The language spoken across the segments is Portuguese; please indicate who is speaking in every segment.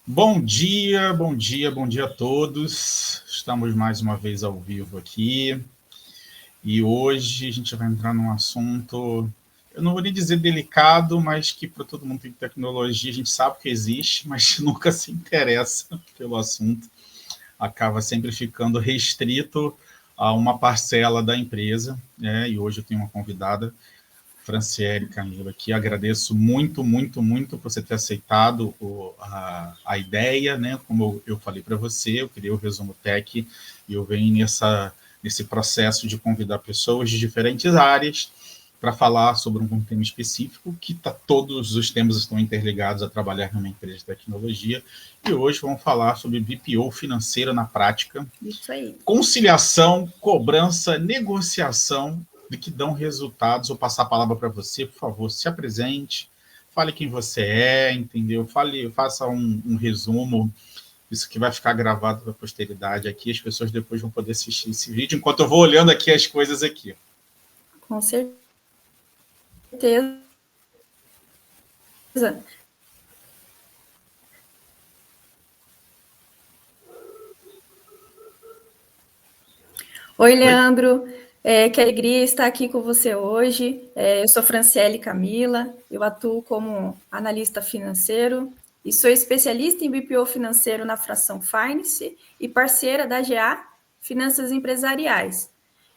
Speaker 1: Bom dia, bom dia, bom dia a todos. Estamos mais uma vez ao vivo aqui. E hoje a gente vai entrar num assunto, eu não vou nem dizer delicado, mas que para todo mundo tem tecnologia, a gente sabe que existe, mas nunca se interessa pelo assunto. Acaba sempre ficando restrito a uma parcela da empresa, né? E hoje eu tenho uma convidada, Franciele Camila, que agradeço muito, muito, muito por você ter aceitado a ideia, né? Como eu falei para você, eu criei o Resumo Tech e eu venho nesse processo de convidar pessoas de diferentes áreas para falar sobre um tema específico, que todos os temas estão interligados a trabalhar numa empresa de tecnologia. E hoje vamos falar sobre BPO financeira na prática.
Speaker 2: Isso aí.
Speaker 1: Conciliação, cobrança, negociação de que dão resultados. Vou passar a palavra para você, por favor, se apresente, fale quem você é, entendeu? Faça um resumo, isso que vai ficar gravado para a posteridade aqui, as pessoas depois vão poder assistir esse vídeo, enquanto eu vou olhando aqui as coisas aqui.
Speaker 2: Com certeza. Oi, Leandro. Que alegria estar aqui com você hoje. Eu sou Franciele Camila, eu atuo como analista financeiro e sou especialista em BPO financeiro na fração Finance e parceira da GA Finanças Empresariais.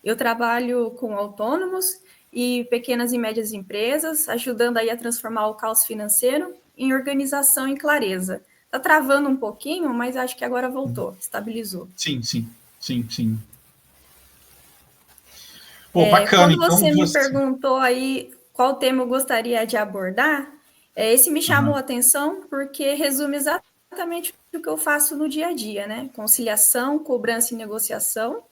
Speaker 2: Eu trabalho com autônomos e pequenas e médias empresas, ajudando aí a transformar o caos financeiro em organização e clareza. Está travando um pouquinho, mas acho que agora voltou, estabilizou.
Speaker 1: Sim, sim, sim, sim. Pô, bacana,
Speaker 2: Quando
Speaker 1: então
Speaker 2: você me
Speaker 1: você...
Speaker 2: perguntou aí qual tema eu gostaria de abordar, esse me chamou
Speaker 1: Uhum.
Speaker 2: a atenção porque resume exatamente o que eu faço no dia a dia, né? Conciliação, cobrança e negociação,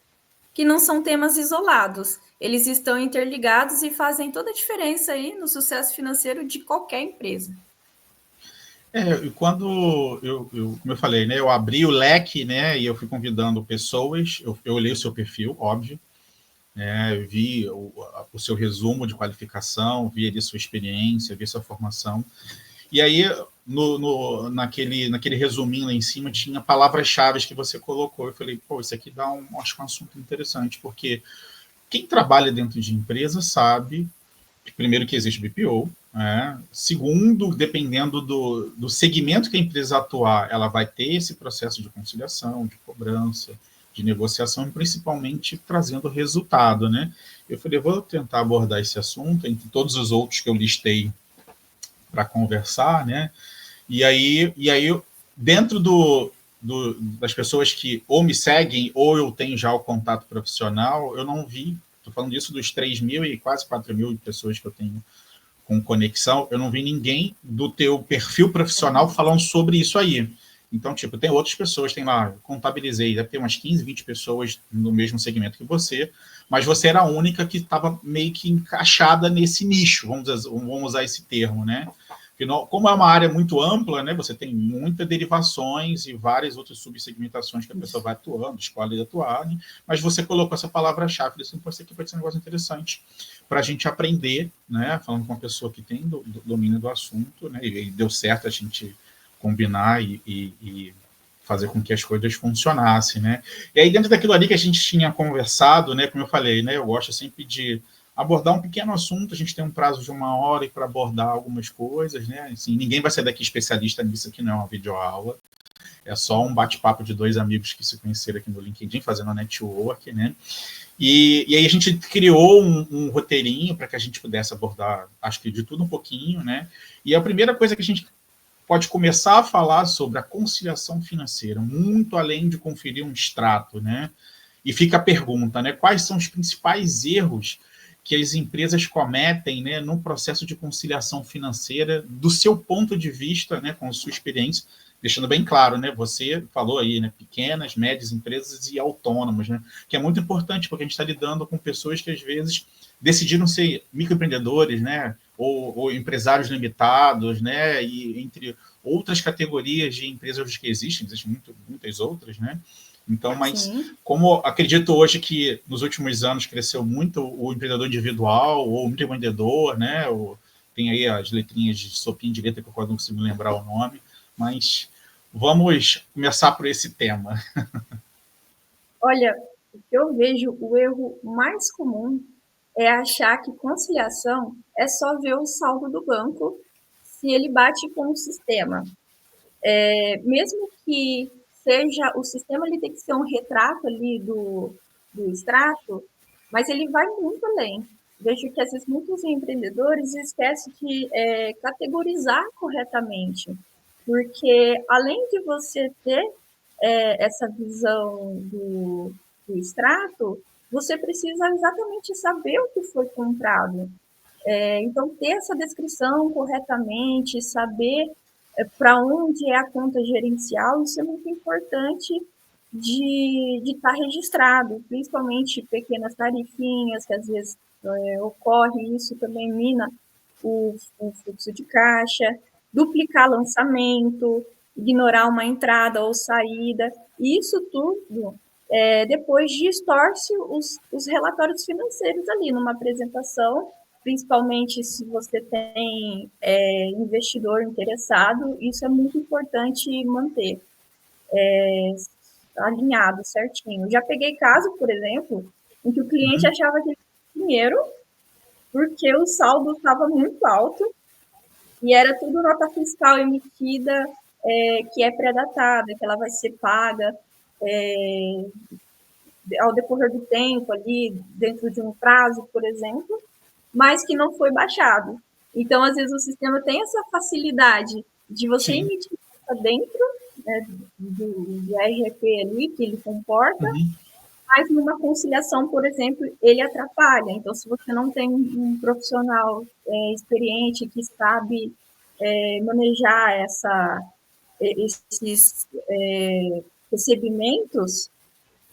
Speaker 2: que não são temas isolados. Eles estão interligados e fazem toda a diferença aí no sucesso financeiro de qualquer empresa.
Speaker 1: E quando como eu falei, né, eu abri o leque, né, e eu fui convidando pessoas, eu olhei o seu perfil, óbvio, né, vi o seu resumo de qualificação, vi ali sua experiência, vi sua formação, e aí naquele resuminho lá em cima tinha palavras-chave que você colocou, eu falei, pô, isso aqui acho que é um assunto interessante, porque quem trabalha dentro de empresa sabe primeiro que existe BPO, né? Segundo, dependendo do segmento que a empresa atuar, ela vai ter esse processo de conciliação, de cobrança, de negociação, e principalmente trazendo resultado, né? Eu falei, vou tentar abordar esse assunto entre todos os outros que eu listei para conversar, né? E aí dentro das pessoas que ou me seguem ou eu tenho já o contato profissional, eu não vi, estou falando disso dos 3.000 e quase 4.000 pessoas que eu tenho com conexão, eu não vi ninguém do teu perfil profissional falando sobre isso aí. Então, tipo, tem outras pessoas, tem lá, contabilizei, deve ter umas 15, 20 pessoas no mesmo segmento que você, mas você era a única que estava meio que encaixada nesse nicho, vamos usar esse termo, né? Como é uma área muito ampla, né, você tem muitas derivações e várias outras subsegmentações que a pessoa vai atuando, escolhe atuar, né? Mas você colocou essa palavra-chave, isso aqui pode ser um negócio interessante para a gente aprender, né, falando com uma pessoa que tem domínio do assunto, né, e deu certo a gente combinar e fazer com que as coisas funcionassem, né. E aí, dentro daquilo ali que a gente tinha conversado, né, como eu falei, né, eu gosto sempre de abordar um pequeno assunto, a gente tem um prazo de 1 hora para abordar algumas coisas, né? Assim, ninguém vai sair daqui especialista nisso, aqui não é uma videoaula, é só um bate-papo de dois amigos que se conheceram aqui no LinkedIn, fazendo network, né? E aí a gente criou um roteirinho para que a gente pudesse abordar, acho que de tudo um pouquinho, né? E a primeira coisa que a gente pode começar a falar sobre a conciliação financeira, muito além de conferir um extrato, né? E fica a pergunta, né? Quais são os principais erros que as empresas cometem, né, no processo de conciliação financeira, do seu ponto de vista, né, com a sua experiência, deixando bem claro, né, você falou aí, né, pequenas, médias empresas e autônomos, né, que é muito importante, porque a gente está lidando com pessoas que, às vezes, decidiram ser microempreendedores, né, ou empresários limitados, né, e entre outras categorias de empresas que existem muitas outras, né, então, mas
Speaker 2: Sim.
Speaker 1: como acredito hoje que nos últimos anos cresceu muito o empreendedor individual ou o empreendedor, né? Tem aí as letrinhas de sopinha de letra que eu quase não consigo lembrar o nome, mas Vamos começar por esse tema.
Speaker 2: Olha, eu vejo o erro mais comum é achar que conciliação é só ver o saldo do banco se ele bate com o sistema. Mesmo que seja o sistema, ele tem que ser um retrato ali do extrato, mas ele vai muito além. Vejo que às vezes muitos empreendedores esquecem de categorizar corretamente, porque além de você ter essa visão do extrato, você precisa exatamente saber o que foi comprado. Então, ter essa descrição corretamente, saber para onde é a conta gerencial, isso é muito importante de estar registrado, principalmente pequenas tarifinhas, que às vezes ocorre, isso também mina o fluxo de caixa, duplicar lançamento, ignorar uma entrada ou saída, e isso tudo depois distorce os relatórios financeiros ali numa apresentação, principalmente se você tem investidor interessado, isso é muito importante manter alinhado certinho. Já peguei caso, por exemplo, em que o cliente achava que ele tinha dinheiro porque o saldo estava muito alto e era tudo nota fiscal emitida que é pré-datada, que ela vai ser paga ao decorrer do tempo ali, dentro de um prazo, por exemplo, mas que não foi baixado. Então, às vezes, o sistema tem essa facilidade de você
Speaker 1: Sim.
Speaker 2: emitir dentro do RRP ali, que ele comporta, mas numa conciliação, por exemplo, ele atrapalha. Então, se você não tem um profissional experiente que sabe manejar esses recebimentos,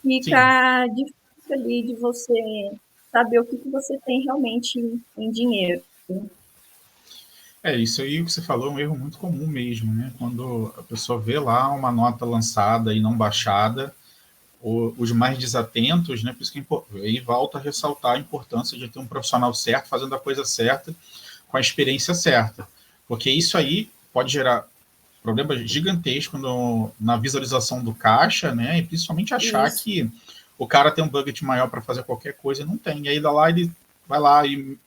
Speaker 1: Sim.
Speaker 2: fica difícil ali de você saber o que você tem realmente em dinheiro.
Speaker 1: Isso aí que você falou é um erro muito comum mesmo, né? Quando a pessoa vê lá uma nota lançada e não baixada, os mais desatentos, né? Por isso que aí volta a ressaltar a importância de ter um profissional certo, fazendo a coisa certa, com a experiência certa. Porque isso aí pode gerar problemas gigantescos na visualização do caixa, né? E principalmente achar
Speaker 2: Isso.
Speaker 1: que o cara tem um budget maior para fazer qualquer coisa e não tem. E aí lá ele vai lá e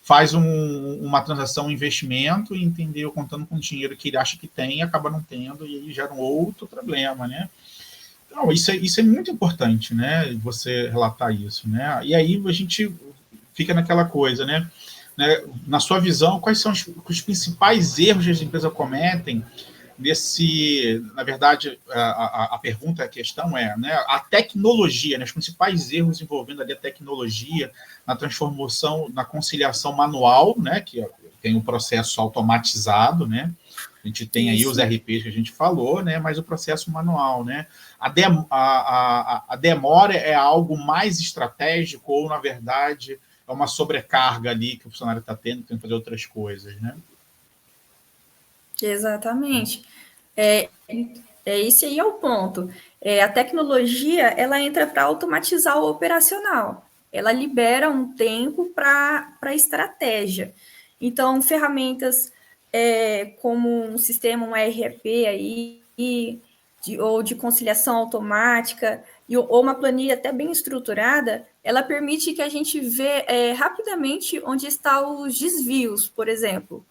Speaker 1: faz uma transação, um investimento e entendeu contando com o dinheiro que ele acha que tem, acaba não tendo e aí gera um outro problema, né? Então, isso é muito importante, né? Você relatar isso, né? E aí a gente fica naquela coisa, né? Na sua visão, quais são os principais erros que as empresas cometem na verdade, a pergunta, a questão é, né, a tecnologia, né, os principais erros envolvendo ali a tecnologia na transformação, na conciliação manual, né, que tem o processo automatizado, né, a gente tem aí os RPs que a gente falou, né, mas o processo manual, né, a demora é algo mais estratégico ou, na verdade, é uma sobrecarga ali que o funcionário está tendo, tem que fazer outras coisas, né?
Speaker 2: Exatamente. Esse aí é o ponto. A tecnologia, ela entra para automatizar o operacional. Ela libera um tempo para estratégia. Então, ferramentas como um sistema, um ERP aí, ou de conciliação automática, ou uma planilha até bem estruturada, ela permite que a gente vê rapidamente onde estão os desvios, por exemplo.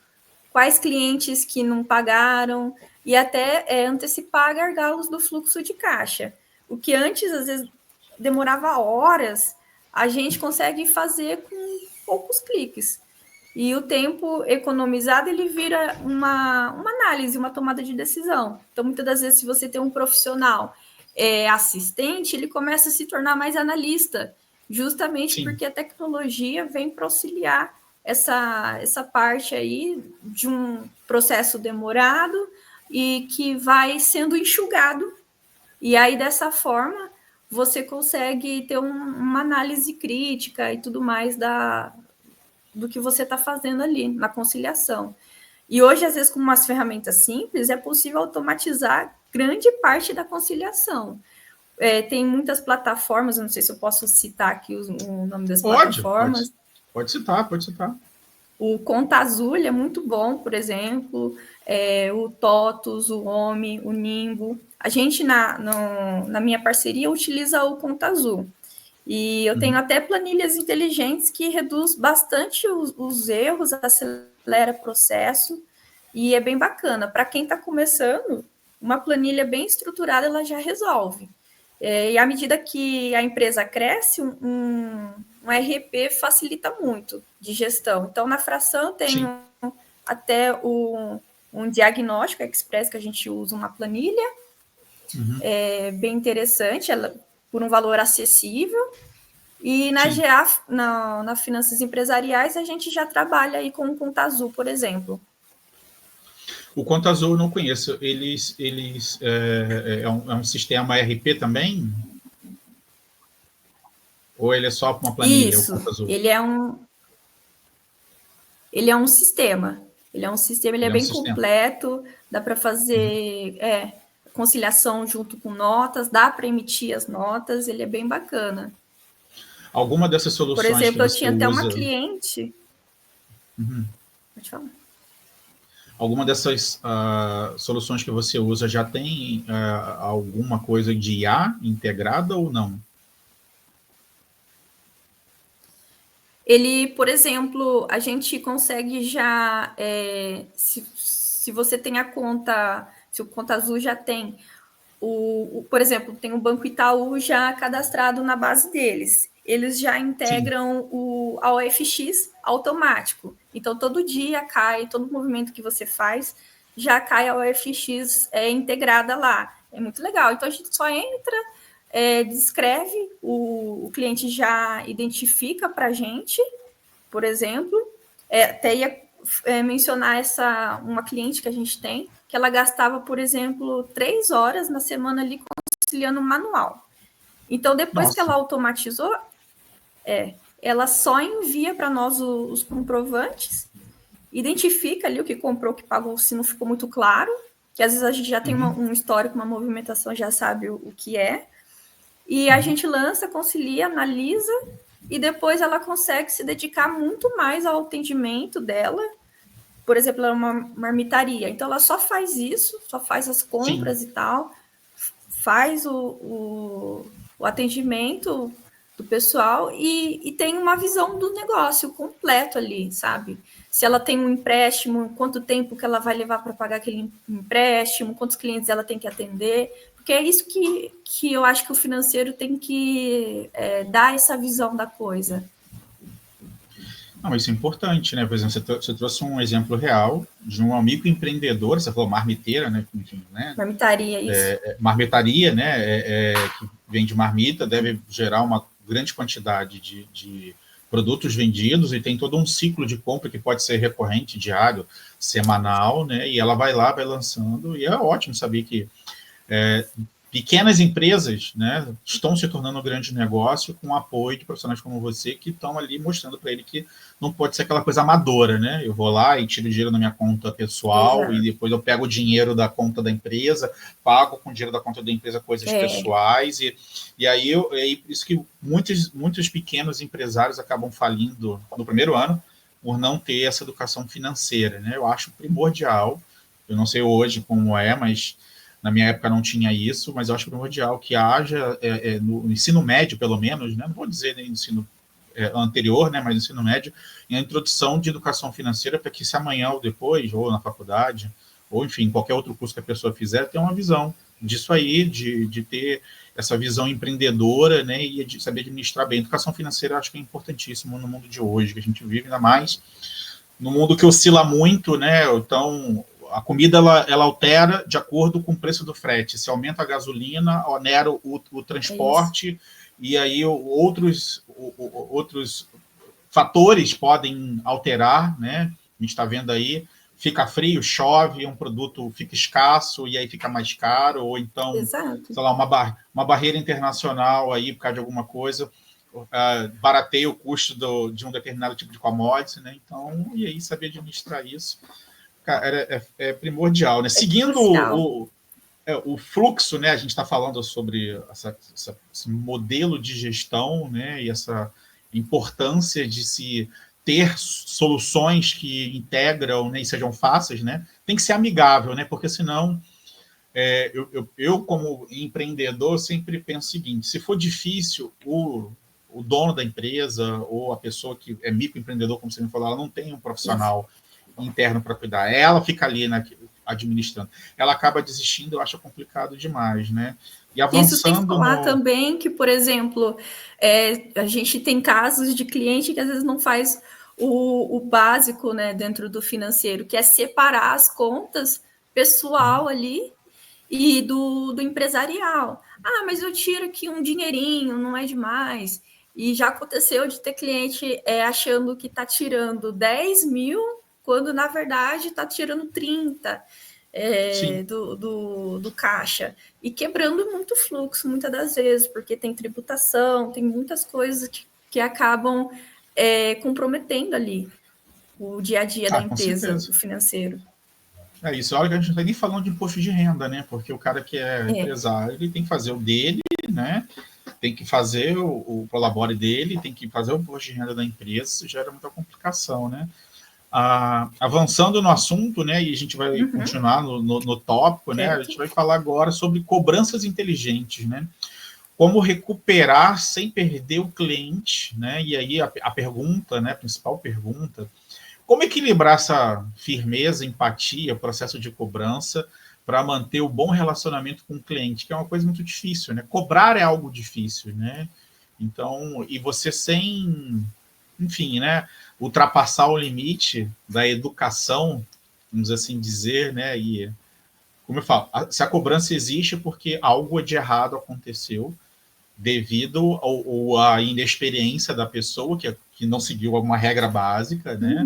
Speaker 2: Quais clientes que não pagaram, e até antecipar gargalos do fluxo de caixa. O que antes, às vezes, demorava horas, a gente consegue fazer com poucos cliques. E o tempo economizado, ele vira uma análise, uma tomada de decisão. Então, muitas das vezes, se você tem um profissional assistente, ele começa a se tornar mais analista, justamente
Speaker 1: Sim.
Speaker 2: porque a tecnologia vem para auxiliar essa parte aí de um processo demorado e que vai sendo enxugado. E aí, dessa forma, você consegue ter uma análise crítica e tudo mais do que você está fazendo ali na conciliação. E hoje, às vezes, com umas ferramentas simples, é possível automatizar grande parte da conciliação. Tem muitas plataformas, eu não sei se eu posso citar aqui o nome das plataformas.
Speaker 1: Pode citar, pode citar.
Speaker 2: O Conta Azul é muito bom, por exemplo, o TOTUS, o OMI, o Nimbo. A gente, na minha parceria, utiliza o Conta Azul. E eu tenho até planilhas inteligentes que reduz bastante os erros, acelera o processo, e é bem bacana. Para quem está começando, uma planilha bem estruturada, ela já resolve. E à medida que a empresa cresce, um RP facilita muito de gestão. Então, na fração, tem até um diagnóstico express que a gente usa uma planilha, bem interessante, ela, por um valor acessível. E na GA, na Finanças Empresariais, a gente já trabalha aí com o Conta Azul, por exemplo.
Speaker 1: O Conta Azul eu não conheço. Eles é um sistema RP também? Ou ele é só uma planilha?
Speaker 2: Isso,
Speaker 1: O Conta Azul?
Speaker 2: ele é um sistema. Ele é um sistema, ele é bem completo, dá para fazer conciliação junto com notas, dá para emitir as notas, ele é bem bacana.
Speaker 1: Alguma dessas soluções,
Speaker 2: por exemplo,
Speaker 1: que você
Speaker 2: eu tinha até
Speaker 1: usa...
Speaker 2: uma cliente... Pode falar.
Speaker 1: Alguma dessas soluções que você usa já tem alguma coisa de IA integrada ou não?
Speaker 2: Ele, por exemplo, a gente consegue já, se você tem a conta, se o Conta Azul já tem, por exemplo, tem o Banco Itaú já cadastrado na base deles. Eles já integram a OFX automático. Então, todo dia cai, todo movimento que você faz, já cai a OFX integrada lá. É muito legal. Então, a gente só entra, descreve, o cliente já identifica para a gente, por exemplo. Até ia mencionar uma cliente que a gente tem, que ela gastava, por exemplo, 3 horas na semana ali conciliando manual. Então, depois que ela automatizou, ela só envia para nós os comprovantes, identifica ali o que comprou, o que pagou, se não ficou muito claro, que às vezes a gente já tem um histórico, uma movimentação, já sabe o que é, e a gente lança, concilia, analisa, e depois ela consegue se dedicar muito mais ao atendimento dela. Por exemplo, ela é uma marmitaria, então ela só faz isso, só faz as compras e tal, faz o atendimento do pessoal e tem uma visão do negócio completo ali, sabe? Se ela tem um empréstimo, quanto tempo que ela vai levar para pagar aquele empréstimo, quantos clientes ela tem que atender, porque é isso que eu acho que o financeiro tem que dar essa visão da coisa.
Speaker 1: Não, isso é importante, né? Por exemplo, você trouxe um exemplo real de um amigo empreendedor, você falou marmiteira, né? Enfim, né?
Speaker 2: Marmitaria, isso.
Speaker 1: Marmitaria, né? Que vende marmita, deve gerar uma grande quantidade de produtos vendidos e tem todo um ciclo de compra que pode ser recorrente, diário, semanal, né? E ela vai lá, vai lançando, e é ótimo saber que pequenas empresas, né, estão se tornando um grande negócio com o apoio de profissionais como você que estão ali mostrando para ele que não pode ser aquela coisa amadora, né? Eu vou lá e tiro dinheiro na minha conta pessoal e depois eu pego o dinheiro da conta da empresa, pago com o dinheiro da conta da empresa coisas pessoais e aí é isso que muitos pequenos empresários acabam falindo no primeiro ano por não ter essa educação financeira, né? Eu acho primordial. Eu não sei hoje como é, mas na minha época não tinha isso, mas eu acho primordial que haja, no ensino médio, pelo menos, né? Não vou dizer nem no ensino anterior, né? Mas no ensino médio, a introdução de educação financeira para que se amanhã ou depois, ou na faculdade, ou enfim, qualquer outro curso que a pessoa fizer, tenha uma visão disso aí, de ter essa visão empreendedora, né? E de saber administrar bem. A educação financeira eu acho que é importantíssimo no mundo de hoje, que a gente vive, ainda mais no mundo que oscila muito, né? Então, a comida ela altera de acordo com o preço do frete. Se aumenta a gasolina, onera o transporte, e aí outros fatores podem alterar, né? A gente está vendo aí, fica frio, chove, um produto fica escasso e aí fica mais caro, ou então, sei lá, uma barreira internacional aí por causa de alguma coisa, barateia o custo de um determinado tipo de commodity, né? Então, e aí saber administrar isso é primordial, né? Seguindo o fluxo, né? A gente está falando sobre esse modelo de gestão, né? E essa importância de se ter soluções que integram, né, e sejam fáceis, né? Tem que ser amigável, né? Porque senão eu, como empreendedor, sempre penso o seguinte: se for difícil, o dono da empresa ou a pessoa que é microempreendedor, como você me falou, ela não tem um profissional interno para cuidar, ela fica ali, né, administrando. Ela acaba desistindo, eu acho complicado demais, né? E
Speaker 2: Isso sem
Speaker 1: avançando
Speaker 2: falar
Speaker 1: no...
Speaker 2: também que, por exemplo, a gente tem casos de cliente que às vezes não faz o básico, né, dentro do financeiro, que é separar as contas pessoal ali e do empresarial. Ah, mas eu tiro aqui um dinheirinho, não é demais. E já aconteceu de ter cliente achando que está tirando 10 mil, quando na verdade está tirando 30 do caixa. E quebrando muito fluxo, muitas das vezes, porque tem tributação, tem muitas coisas que acabam comprometendo ali o dia a dia da
Speaker 1: Com
Speaker 2: empresa,
Speaker 1: certeza.
Speaker 2: o financeiro.
Speaker 1: É isso, olha que a gente não está nem falando de imposto de renda, né? Porque o cara que é empresário, ele tem que fazer o dele, né? Tem que fazer o prolabore dele, tem que fazer o imposto de renda da empresa, isso gera muita complicação, né? Avançando no assunto, né? E a gente vai continuar no tópico, né? A gente vai falar agora sobre cobranças inteligentes, né? Como recuperar sem perder o cliente, né? E aí a pergunta, né? A principal pergunta: como equilibrar essa firmeza, empatia, processo de cobrança para manter o bom relacionamento com o cliente, que é uma coisa muito difícil, né? Cobrar é algo difícil, né? Então, e você sem, enfim, né, ultrapassar o limite da educação, vamos assim dizer, né? E como eu falo, se a cobrança existe porque algo de errado aconteceu devido à inexperiência da pessoa que não seguiu alguma regra básica, né?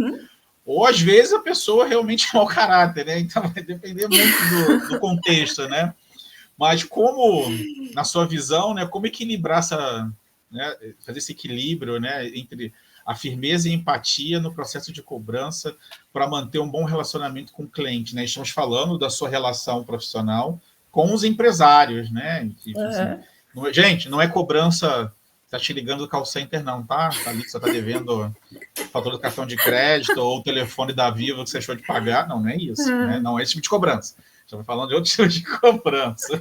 Speaker 1: Ou às vezes a pessoa realmente é mau caráter, né? Então vai depender muito do contexto, né? Mas como, na sua visão, né, como equilibrar né, fazer esse equilíbrio, né, entre a firmeza e a empatia no processo de cobrança para manter um bom relacionamento com o cliente, né? Estamos falando da sua relação profissional com os empresários, né? Assim, gente, não é cobrança, tá te ligando do call center, não, tá? Tá ali que você tá devendo fatura do cartão de crédito ou o telefone da Vivo que você achou de pagar. Não, não é isso, né? Não é esse tipo de cobrança. Estamos falando de outro tipo de cobrança.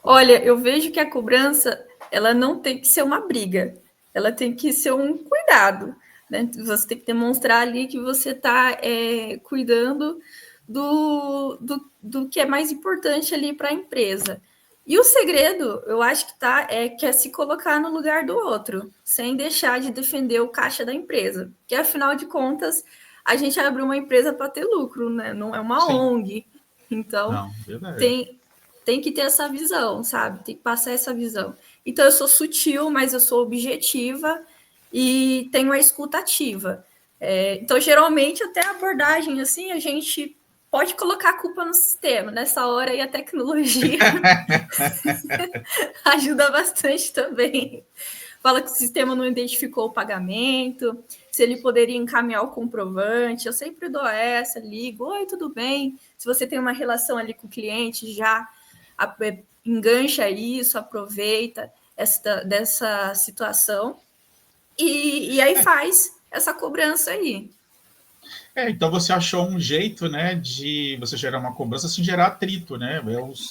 Speaker 2: Olha, eu vejo que a cobrança, ela não tem que ser uma briga, ela tem que ser um cuidado, né? Você tem que demonstrar ali que você está cuidando do que é mais importante ali para a empresa. E o segredo, eu acho que é se colocar no lugar do outro, sem deixar de defender o caixa da empresa. Porque, afinal de contas, a gente abriu uma empresa para ter lucro, né? Não é uma ONG. Então,
Speaker 1: não, verdade.
Speaker 2: Tem que ter essa visão, sabe? Tem que passar essa visão. Então, eu sou sutil, mas eu sou objetiva e tenho a escuta ativa. Então, geralmente, até a abordagem, assim, a gente pode colocar a culpa no sistema. Nessa hora aí, a tecnologia ajuda bastante também. Fala que o sistema não identificou o pagamento, se ele poderia encaminhar o comprovante. Eu sempre dou essa, ligo, oi, tudo bem? Se você tem uma relação ali com o cliente, já engancha isso, aproveita dessa situação e aí faz essa cobrança aí.
Speaker 1: Então você achou um jeito, né, de você gerar uma cobrança sem gerar atrito, né?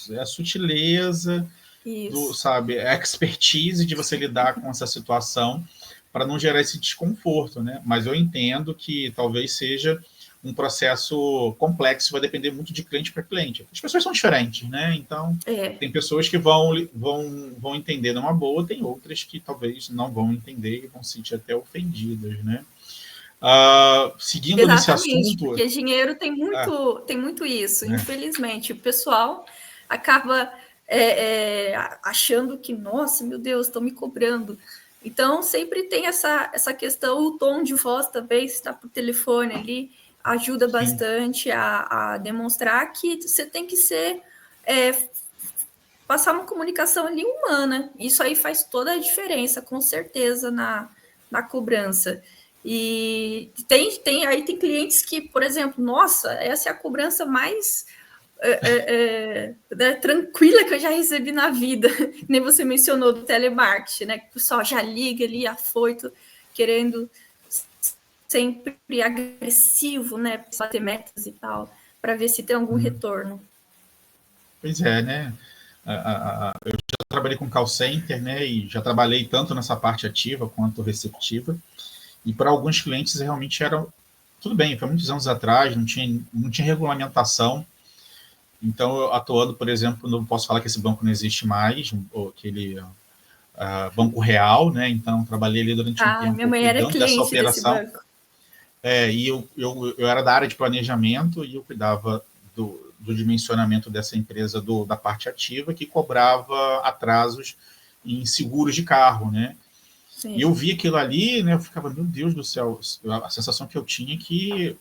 Speaker 1: É a sutileza, sabe, a expertise de você lidar com essa situação para não gerar esse desconforto, né? Mas eu entendo que talvez seja um processo complexo, vai depender muito de cliente para cliente. As pessoas são diferentes, né? Então, tem pessoas que vão entender numa boa, tem outras que talvez não vão entender e vão se sentir até ofendidas, né? Seguindo
Speaker 2: exatamente,
Speaker 1: nesse assunto...
Speaker 2: porque dinheiro tem muito isso. Infelizmente, o pessoal acaba achando que, nossa, meu Deus, estão me cobrando. Então, sempre tem essa questão, o tom de voz também, se está por telefone ali, ajuda bastante a demonstrar que você tem que passar uma comunicação ali humana. Isso aí faz toda a diferença, com certeza, na cobrança. E tem clientes que, por exemplo, nossa, essa é a cobrança mais tranquila que eu já recebi na vida. Nem você mencionou do telemarketing, né? Que o pessoal já liga ali, afoito. querendo sempre agressivo, né? Bater metas e tal, para ver se tem algum retorno.
Speaker 1: Pois é, né? Eu já trabalhei com call center, né? E já trabalhei tanto nessa parte ativa quanto receptiva. E para alguns clientes realmente era tudo bem, foi muitos anos atrás, não tinha regulamentação. Então, eu atuando, por exemplo, não posso falar que esse banco não existe mais, ou aquele Banco Real, né? Então, trabalhei ali durante um
Speaker 2: Minha
Speaker 1: tempo
Speaker 2: mãe era
Speaker 1: cuidando dessa
Speaker 2: cliente desse
Speaker 1: operação.
Speaker 2: banco.
Speaker 1: E eu era da área de planejamento e eu cuidava do dimensionamento dessa empresa da parte ativa, que cobrava atrasos em seguros de carro, né?
Speaker 2: Sim.
Speaker 1: E eu vi aquilo ali, né? Eu ficava, meu Deus do céu, a sensação que eu tinha é que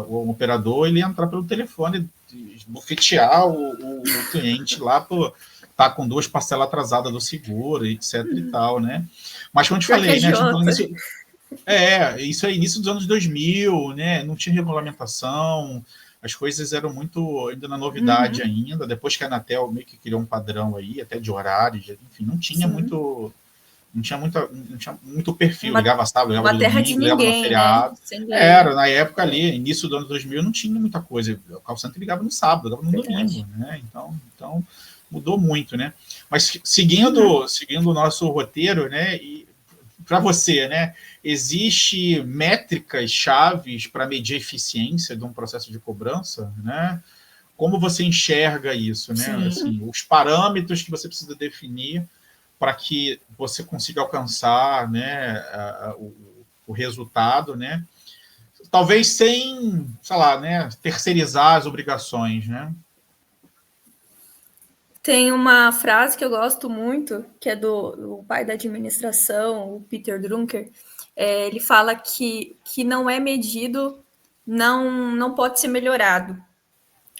Speaker 1: o operador ele ia entrar pelo telefone, bufetear o cliente lá por tá com 2 parcelas atrasadas do seguro, etc e tal, né? Mas como eu te falei, né? Isso é início dos anos 2000, né? Não tinha regulamentação, as coisas eram muito ainda na novidade ainda. Depois que a Anatel meio que criou um padrão aí, até de horário, enfim, não tinha muito perfil. Ligava sábado, ligava
Speaker 2: uma
Speaker 1: de
Speaker 2: terra de
Speaker 1: domingo, ligava no
Speaker 2: ninguém, né?
Speaker 1: feriado. Era, na época ali, início do ano 2000, não tinha muita coisa. O call center ligava no sábado, ligava no domingo, né? Então mudou muito, né? Mas seguindo o nosso roteiro, né? E para você, né? Existe métricas chaves para medir a eficiência de um processo de cobrança, né? Como você enxerga isso, né? Assim, os parâmetros que você precisa definir para que você consiga alcançar, né, o resultado, né? Talvez sem, sei lá, né, terceirizar as obrigações, né?
Speaker 2: Tem uma frase que eu gosto muito, que é do pai da administração, o Peter Drucker. Ele fala que não é medido, não pode ser melhorado.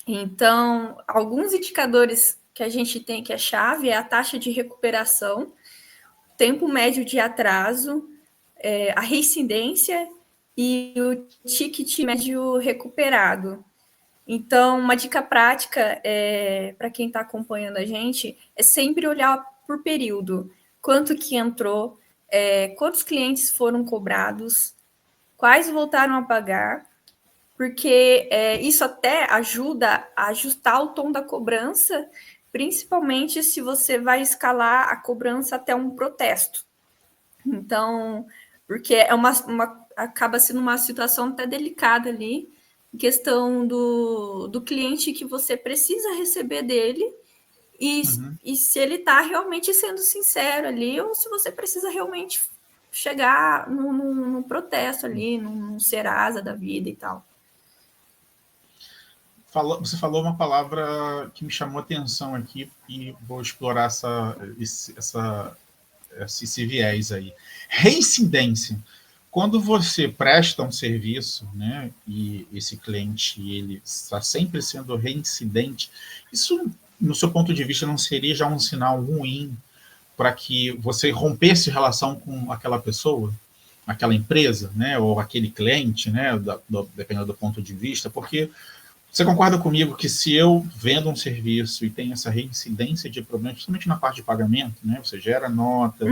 Speaker 2: Então, alguns indicadores que a gente tem que é chave é a taxa de recuperação, tempo médio de atraso, a reincidência e o ticket médio recuperado. Então, uma dica prática para quem está acompanhando a gente é sempre olhar por período. Quanto que entrou, quantos clientes foram cobrados, quais voltaram a pagar, porque isso até ajuda a ajustar o tom da cobrança, principalmente se você vai escalar a cobrança até um protesto. Então, porque acaba sendo uma situação até delicada ali, em questão do cliente que você precisa receber dele e se ele está realmente sendo sincero ali, ou se você precisa realmente chegar num protesto ali, num Serasa da vida e tal.
Speaker 1: Você falou uma palavra que me chamou a atenção aqui e vou explorar esse viés aí. Reincidência. Quando você presta um serviço, né, e esse cliente ele está sempre sendo reincidente, isso, no seu ponto de vista, não seria já um sinal ruim para que você rompesse relação com aquela pessoa, aquela empresa, né, ou aquele cliente, né, dependendo do ponto de vista? Porque você concorda comigo que se eu vendo um serviço e tem essa reincidência de problemas, principalmente na parte de pagamento, né? Você gera nota,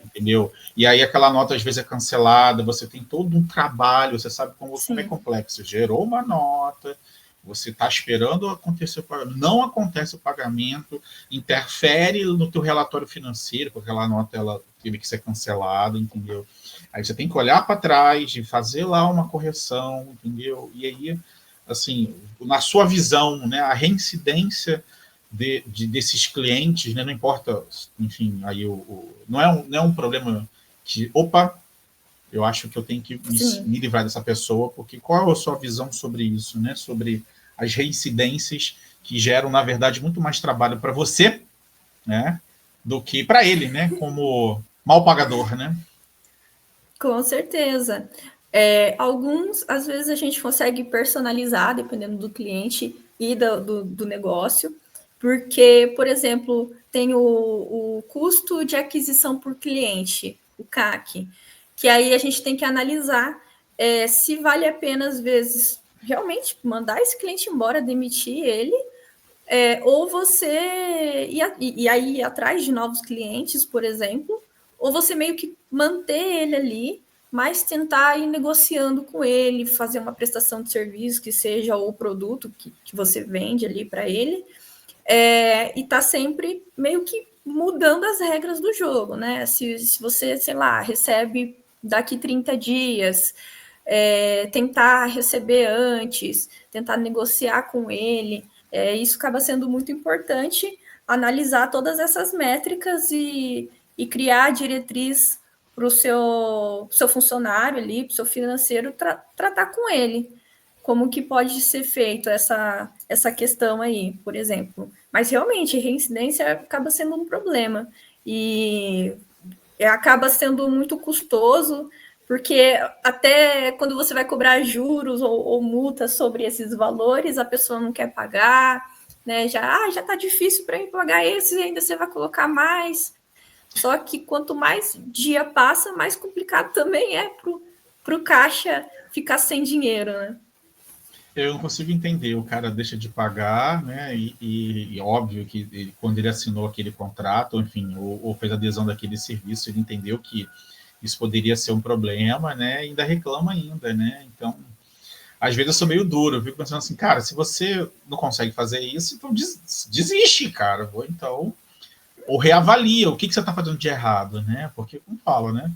Speaker 1: entendeu? E aí aquela nota às vezes é cancelada, você tem todo um trabalho, você sabe como é complexo. Gerou uma nota, você está esperando acontecer o pagamento, não acontece o pagamento, interfere no teu relatório financeiro, porque aquela nota ela teve que ser cancelada, entendeu? Aí você tem que olhar para trás e fazer lá uma correção, entendeu? E aí, assim, na sua visão, né, a reincidência desses clientes, né, não importa, enfim, aí não é um problema que, opa, eu acho que eu tenho que me livrar dessa pessoa, porque qual é a sua visão sobre isso, né, sobre as reincidências que geram, na verdade, muito mais trabalho para você, né, do que para ele, né, como mal pagador, né?
Speaker 2: Com certeza. Alguns, às vezes, a gente consegue personalizar, dependendo do cliente e do negócio, porque, por exemplo, tem o custo de aquisição por cliente, o CAC, que aí a gente tem que analisar se vale a pena, às vezes, realmente mandar esse cliente embora, demitir ele, ou você e aí ir atrás de novos clientes, por exemplo, ou você meio que manter ele ali mas tentar ir negociando com ele, fazer uma prestação de serviço que seja o produto que você vende ali para ele, e tá sempre meio que mudando as regras do jogo, né? Se você, sei lá, recebe daqui 30 dias, tentar receber antes, tentar negociar com ele, isso acaba sendo muito importante, analisar todas essas métricas e criar a diretriz para o seu funcionário ali, para o seu financeiro, tratar com ele. Como que pode ser feito essa questão aí, por exemplo. Mas realmente, reincidência acaba sendo um problema. E acaba sendo muito custoso, porque até quando você vai cobrar juros ou multas sobre esses valores, a pessoa não quer pagar, né? Já está difícil para mim pagar esses, e ainda você vai colocar mais. Só que quanto mais dia passa, mais complicado também é para o caixa ficar sem dinheiro, né?
Speaker 1: Eu não consigo entender, o cara deixa de pagar, né? E óbvio que quando ele assinou aquele contrato, enfim, ou fez adesão daquele serviço, ele entendeu que isso poderia ser um problema, né? E ainda reclama ainda, né? Então, às vezes eu sou meio duro, eu fico pensando assim, cara, se você não consegue fazer isso, então desiste, cara. Ou reavalia o que você está fazendo de errado, né? Porque, como fala, né?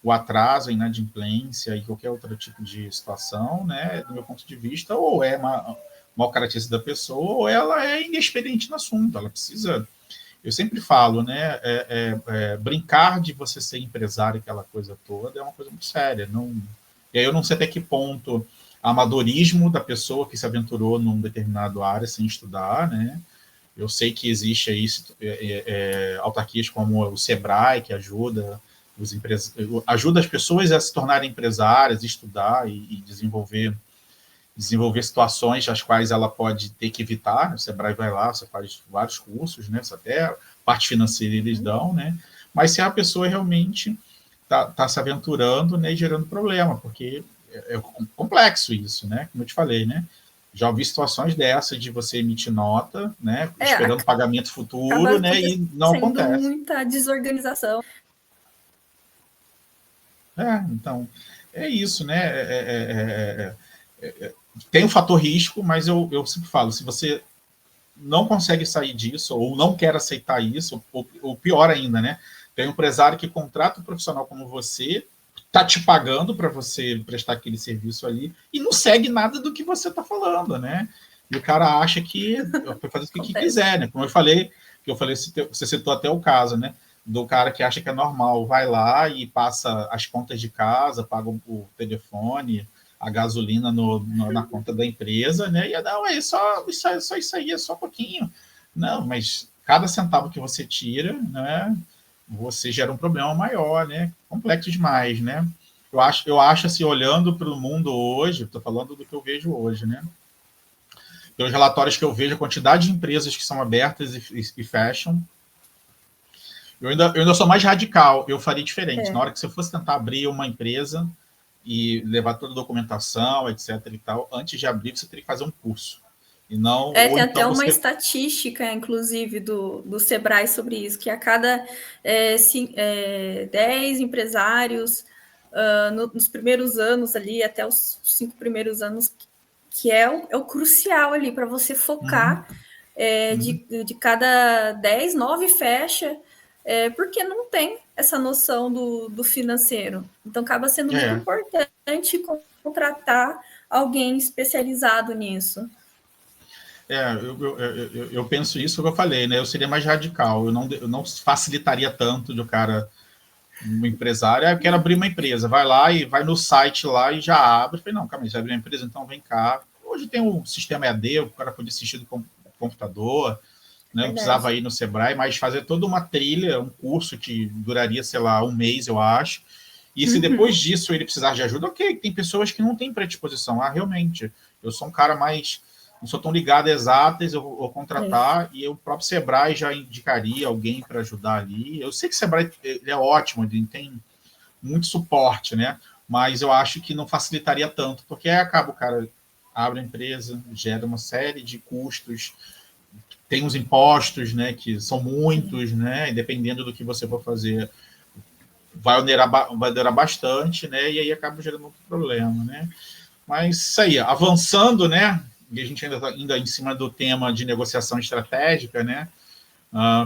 Speaker 1: O atraso, a inadimplência e qualquer outro tipo de situação, né, do meu ponto de vista, ou é mau característica da pessoa, ou ela é inexperiente no assunto. Ela precisa. Eu sempre falo, né, brincar de você ser empresário, aquela coisa toda, é uma coisa muito séria. Não, e aí eu não sei até que ponto amadorismo da pessoa que se aventurou num determinado área sem estudar, né? Eu sei que existe aí autarquias como o Sebrae, que ajuda as pessoas a se tornarem empresárias, estudar e desenvolver situações as quais ela pode ter que evitar. O Sebrae vai lá, você faz vários cursos, né? Até parte financeira eles dão, né? Mas se a pessoa realmente está se aventurando, né, e gerando problema, porque é complexo isso, né? Como eu te falei, né? Já ouvi situações dessas de você emitir nota, né? Esperando pagamento futuro, né? E não acontece.
Speaker 2: Muita desorganização.
Speaker 1: Então, é isso, né? Tem o fator risco, mas eu sempre falo, se você não consegue sair disso, ou não quer aceitar isso, ou pior ainda, né? Tem um empresário que contrata um profissional como você, está te pagando para você prestar aquele serviço ali, e não segue nada do que você está falando, né? E o cara acha que vai fazer o que quiser, né? Como eu falei, você citou até o caso, né? Do cara que acha que é normal, vai lá e passa as contas de casa, paga o telefone, a gasolina na conta da empresa, né? E não, só isso aí, é só um pouquinho. Não, mas cada centavo que você tira, né? Você gera um problema maior, né? Complexo demais, né? Eu acho assim, olhando para o mundo hoje, estou falando do que eu vejo hoje, né? Pelos relatórios que eu vejo, a quantidade de empresas que são abertas e fecham, eu ainda sou mais radical, eu faria diferente. Na hora que você fosse tentar abrir uma empresa e levar toda a documentação, etc. e tal, antes de abrir, você teria que fazer um curso. E não,
Speaker 2: tem até uma estatística, inclusive, do Sebrae sobre isso, que a cada 10 empresários, nos primeiros anos ali, até os 5 primeiros anos, que é o crucial ali para você focar, de cada 10, 9 fecha, porque não tem essa noção do financeiro. Então, acaba sendo muito importante contratar alguém especializado nisso.
Speaker 1: Eu penso isso que eu falei, né? Eu seria mais radical, eu não facilitaria tanto de o cara, um empresário, eu quero abrir uma empresa, vai lá e vai no site lá e já abre. Eu falei, não, calma aí, você vai abrir uma empresa, então vem cá. Hoje tem um sistema EAD, o cara pode assistir do computador, né? Não precisava ir no Sebrae, mas fazer toda uma trilha, um curso que duraria, sei lá, um mês, eu acho. E se depois disso ele precisar de ajuda, ok, tem pessoas que não têm predisposição. Realmente, eu sou um cara mais... não sou tão ligado a exatas, eu vou contratar, e o próprio Sebrae já indicaria alguém para ajudar ali. Eu sei que o Sebrae ele é ótimo, ele tem muito suporte, né? Mas eu acho que não facilitaria tanto, porque aí acaba o cara abre a empresa, gera uma série de custos, tem os impostos, né, que são muitos, né, e dependendo do que você for fazer, vai onerar bastante, né? E aí acaba gerando outro problema, né? Mas isso aí, avançando, né? E a gente ainda está ainda em cima do tema de negociação estratégica, né?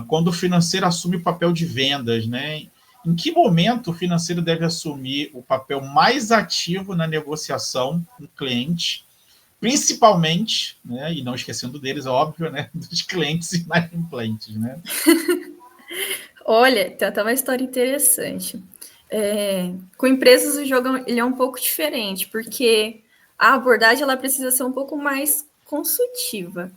Speaker 1: Quando o financeiro assume o papel de vendas, né? Em que momento o financeiro deve assumir o papel mais ativo na negociação com o cliente, principalmente, né? E não esquecendo deles, óbvio, né? Dos clientes inadimplentes, né?
Speaker 2: Olha, tem até uma história interessante. Com empresas o jogo ele é um pouco diferente, porque a abordagem ela precisa ser um pouco mais consultiva.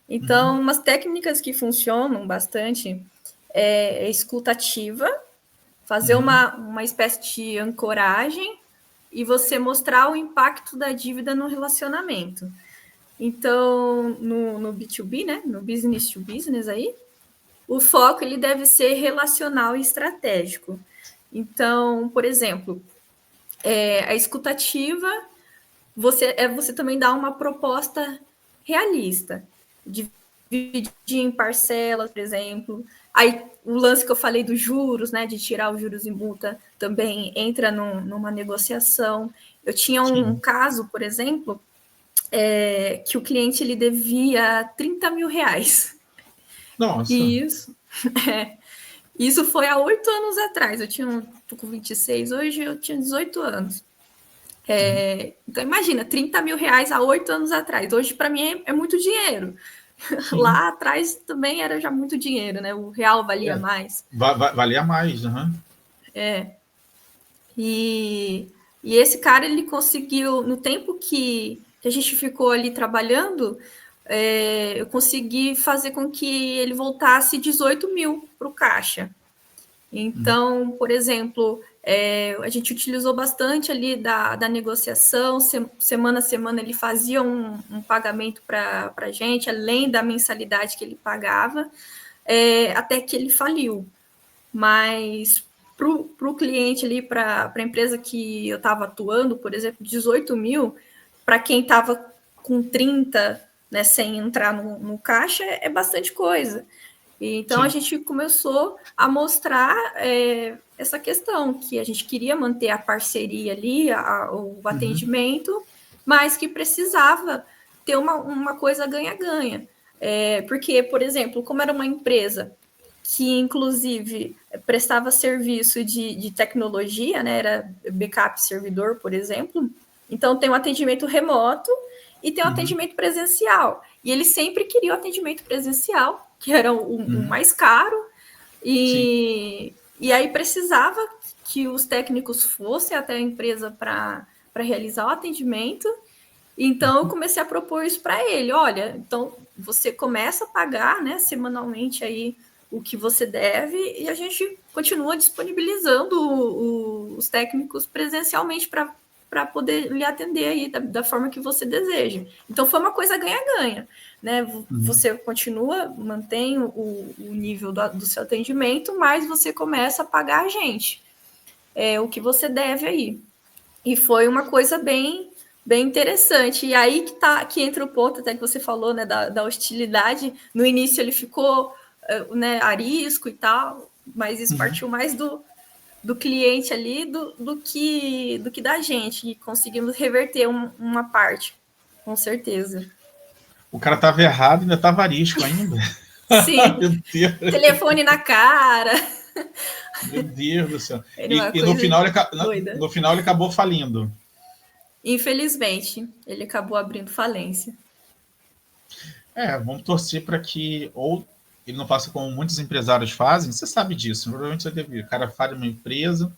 Speaker 2: Então, umas técnicas que funcionam bastante é a escuta ativa, fazer uma espécie de ancoragem e você mostrar o impacto da dívida no relacionamento. Então, no B2B, né, no business to business aí, o foco ele deve ser relacional e estratégico. Então, por exemplo, a escutativa, você também dá uma proposta realista, dividir em parcelas, por exemplo. Aí, o lance que eu falei dos juros, né, de tirar os juros e multa, também entra numa negociação. Eu tinha um caso, por exemplo, que o cliente ele devia 30 mil reais.
Speaker 1: Nossa.
Speaker 2: E isso foi há 8 anos atrás. Tô com 26 hoje, eu tinha 18 anos. Então, imagina, 30 mil reais há 8 anos atrás. Hoje, para mim, é muito dinheiro. Sim. Lá atrás também era já muito dinheiro, né? O real valia mais.
Speaker 1: Valia mais,
Speaker 2: E esse cara, ele conseguiu, no tempo que a gente ficou ali trabalhando, eu consegui fazer com que ele voltasse 18 mil para o caixa. Então, por exemplo, a gente utilizou bastante ali da negociação, semana a semana ele fazia um pagamento para a gente, além da mensalidade que ele pagava, até que ele faliu. Mas para o cliente ali, para a empresa que eu estava atuando, por exemplo, 18 mil, para quem estava com 30, né, sem entrar no caixa, é bastante coisa. Então, a gente começou a mostrar essa questão, que a gente queria manter a parceria ali, o atendimento, mas que precisava ter uma coisa ganha-ganha. Porque, por exemplo, como era uma empresa que, inclusive, prestava serviço de tecnologia, né, era backup servidor, por exemplo, então tem um atendimento remoto e tem um atendimento presencial. E eles sempre queriam atendimento presencial, que era o mais caro, e aí precisava que os técnicos fossem até a empresa para realizar o atendimento. Então, eu comecei a propor isso para ele. Olha, então, você começa a pagar, né, semanalmente aí o que você deve e a gente continua disponibilizando os técnicos presencialmente para poder lhe atender aí da forma que você deseja. Então, foi uma coisa ganha-ganha, né? Você continua, mantém o nível do seu atendimento, mas você começa a pagar a gente o que você deve aí. E foi uma coisa bem interessante. E aí que entra o ponto até que você falou, né, da hostilidade. No início ele ficou, né, arisco e tal, mas isso partiu mais do cliente ali do que da gente. E conseguimos reverter uma parte, com certeza.
Speaker 1: O cara estava errado e ainda estava arisco ainda.
Speaker 2: Sim. Meu Deus. Telefone na cara.
Speaker 1: Meu Deus do céu. E no final ele acabou falindo.
Speaker 2: Infelizmente, ele acabou abrindo falência.
Speaker 1: Vamos torcer para que ou ele não faça como muitos empresários fazem. Você sabe disso. Provavelmente você deve ver. O cara falha uma empresa,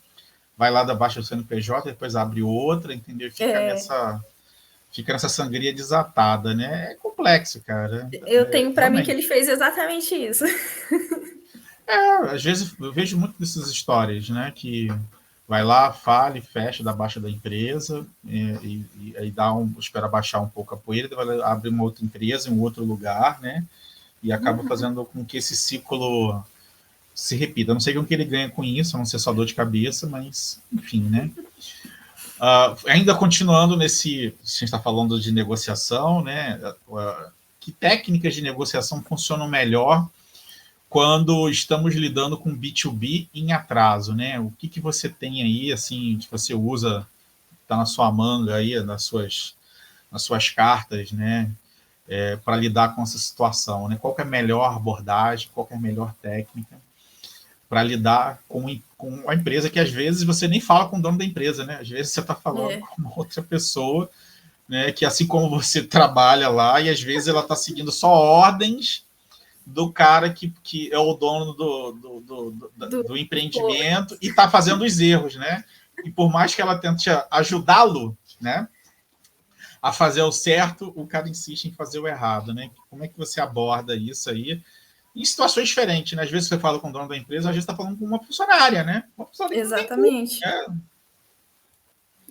Speaker 1: vai lá da baixa do CNPJ, depois abre outra, entendeu? Fica nessa sangria desatada, né? É complexo, cara.
Speaker 2: Eu tenho para mim que ele fez exatamente isso.
Speaker 1: Às vezes eu vejo muito dessas histórias, né? Que vai lá, fala e fecha da baixa da empresa e aí espera baixar um pouco a poeira, vai abrir uma outra empresa em um outro lugar, né? E acaba fazendo com que esse ciclo se repita. Eu não sei o que ele ganha com isso, a não ser só dor de cabeça, mas enfim, né? Ainda continuando a gente está falando de negociação, né? Que técnicas de negociação funcionam melhor quando estamos lidando com B2B em atraso, né? O que você tem aí, assim, que você usa, está na sua manga aí, nas suas cartas, né? Para lidar com essa situação, né? Qual que é a melhor abordagem, qual que é a melhor técnica para lidar com a empresa, que às vezes você nem fala com o dono da empresa, né? Às vezes você está falando com uma outra pessoa, né? Que assim como você trabalha lá, e às vezes ela está seguindo só ordens do cara que é o dono do empreendimento e está fazendo os erros, né? E por mais que ela tente ajudá-lo, né, a fazer o certo, o cara insiste em fazer o errado, né? Como é que você aborda isso aí? Em situações diferentes, né? Às vezes você fala com o dono da empresa, às vezes está falando com uma funcionária, né? Uma funcionária que não tem
Speaker 2: Exatamente.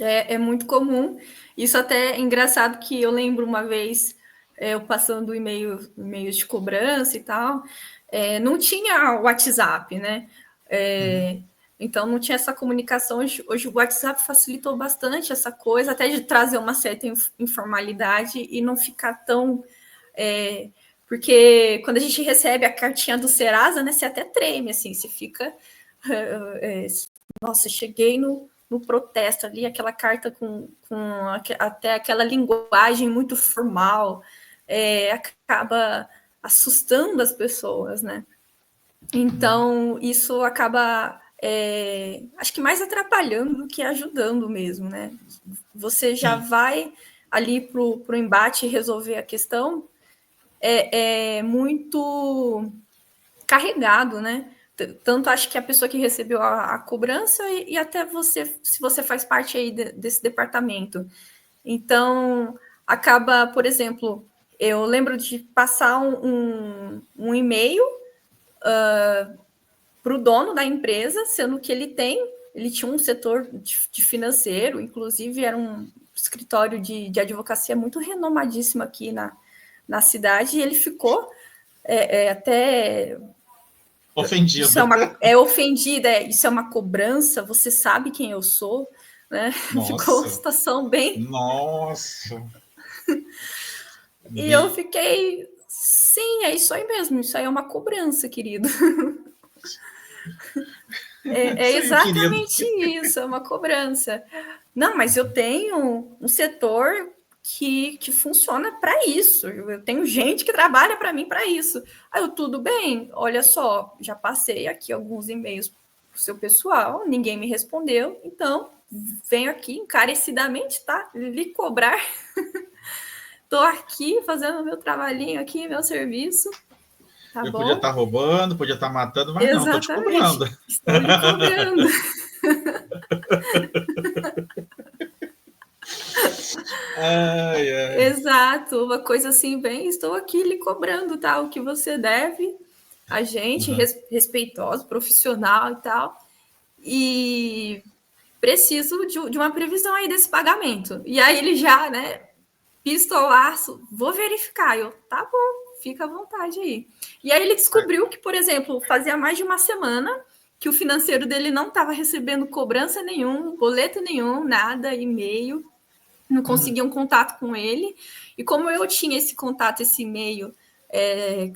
Speaker 2: É muito comum. Isso até é engraçado que eu lembro uma vez, eu passando e-mail de cobrança e tal, não tinha WhatsApp, né? Então não tinha essa comunicação. Hoje o WhatsApp facilitou bastante essa coisa, até de trazer uma certa informalidade e não ficar tão... porque quando a gente recebe a cartinha do Serasa, né, você até treme, assim, você fica... nossa, cheguei no protesto ali, aquela carta com até aquela linguagem muito formal, acaba assustando as pessoas, né? Então, isso acaba, acho que mais atrapalhando do que ajudando mesmo, né? Você já vai ali para o embate e resolver a questão, é muito carregado, né? Tanto acho que a pessoa que recebeu a cobrança e até você, se você faz parte aí desse departamento. Então, acaba, por exemplo, eu lembro de passar um e-mail para o dono da empresa, sendo que ele tinha um setor de financeiro, inclusive era um escritório de advocacia muito renomadíssimo aqui na cidade, e ele ficou até...
Speaker 1: ofendido.
Speaker 2: Isso ofendida, isso é uma cobrança, você sabe quem eu sou, né?
Speaker 1: Nossa.
Speaker 2: Ficou uma situação bem...
Speaker 1: Nossa!
Speaker 2: E eu fiquei, sim, é isso aí mesmo, isso aí é uma cobrança, querido. É exatamente isso, é uma cobrança. Não, mas eu tenho um setor que funciona para isso. Eu tenho gente que trabalha para mim para isso. Aí eu, tudo bem, olha só, já passei aqui alguns e-mails para o seu pessoal, ninguém me respondeu, então venho aqui encarecidamente, tá? Lhe cobrar. Estou aqui fazendo meu trabalhinho aqui, meu serviço. Tá
Speaker 1: eu
Speaker 2: bom?
Speaker 1: podia estar roubando, podia estar matando, mas não, estou te cobrando.
Speaker 2: Estou lhe cobrando. Exato, uma coisa assim, bem, estou aqui lhe cobrando, tá? O que você deve a gente, respeitoso, profissional e tal, e preciso de uma previsão aí desse pagamento. E aí ele já, né, pistolaço, vou verificar. Eu, tá bom, fica à vontade aí. E aí ele descobriu que, por exemplo, fazia mais de uma semana que o financeiro dele não estava recebendo cobrança nenhum, boleto nenhum, nada, e-mail, não conseguia um contato com ele. E como eu tinha esse contato, esse e-mail,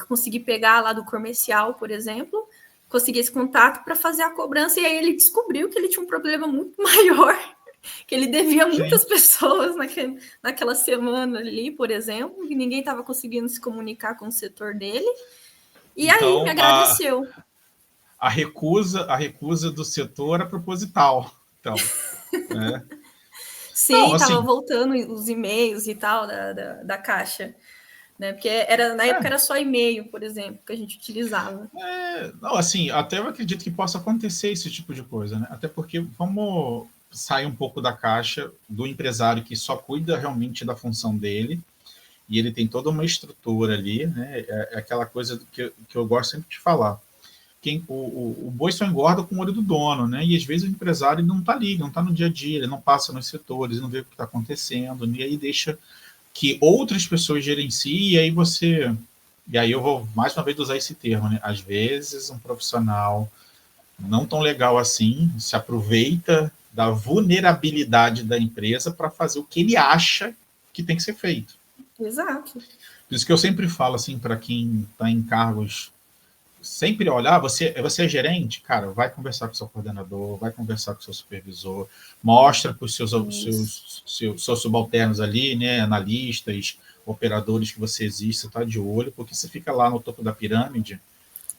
Speaker 2: consegui pegar lá do comercial, por exemplo, consegui esse contato para fazer a cobrança, e aí ele descobriu que ele tinha um problema muito maior, que ele devia muitas pessoas naquela semana ali, por exemplo, que ninguém estava conseguindo se comunicar com o setor dele, e então, aí me agradeceu.
Speaker 1: A recusa do setor é proposital, então, né?
Speaker 2: Sim, estava assim, voltando os e-mails e tal da Caixa, né? Porque na época era só e-mail, por exemplo, que a gente utilizava.
Speaker 1: Não, assim, até eu acredito que possa acontecer esse tipo de coisa, né? Até porque vamos sair um pouco da caixa do empresário que só cuida realmente da função dele, e ele tem toda uma estrutura ali, né? É aquela coisa que eu gosto sempre de falar. O boi só engorda com o olho do dono, né? E às vezes o empresário não está ali, não está no dia a dia, ele não passa nos setores, não vê o que está acontecendo, e aí deixa que outras pessoas gerenciem, e aí você... E aí eu vou mais uma vez usar esse termo, né? Às vezes um profissional não tão legal assim se aproveita da vulnerabilidade da empresa para fazer o que ele acha que tem que ser feito.
Speaker 2: Exato.
Speaker 1: Por isso que eu sempre falo assim para quem está em cargos sempre olhar, você é gerente, cara, vai conversar com o seu coordenador, vai conversar com o seu supervisor, mostra para os seus subalternos ali, né, analistas, operadores que você existe, você está de olho, porque você fica lá no topo da pirâmide,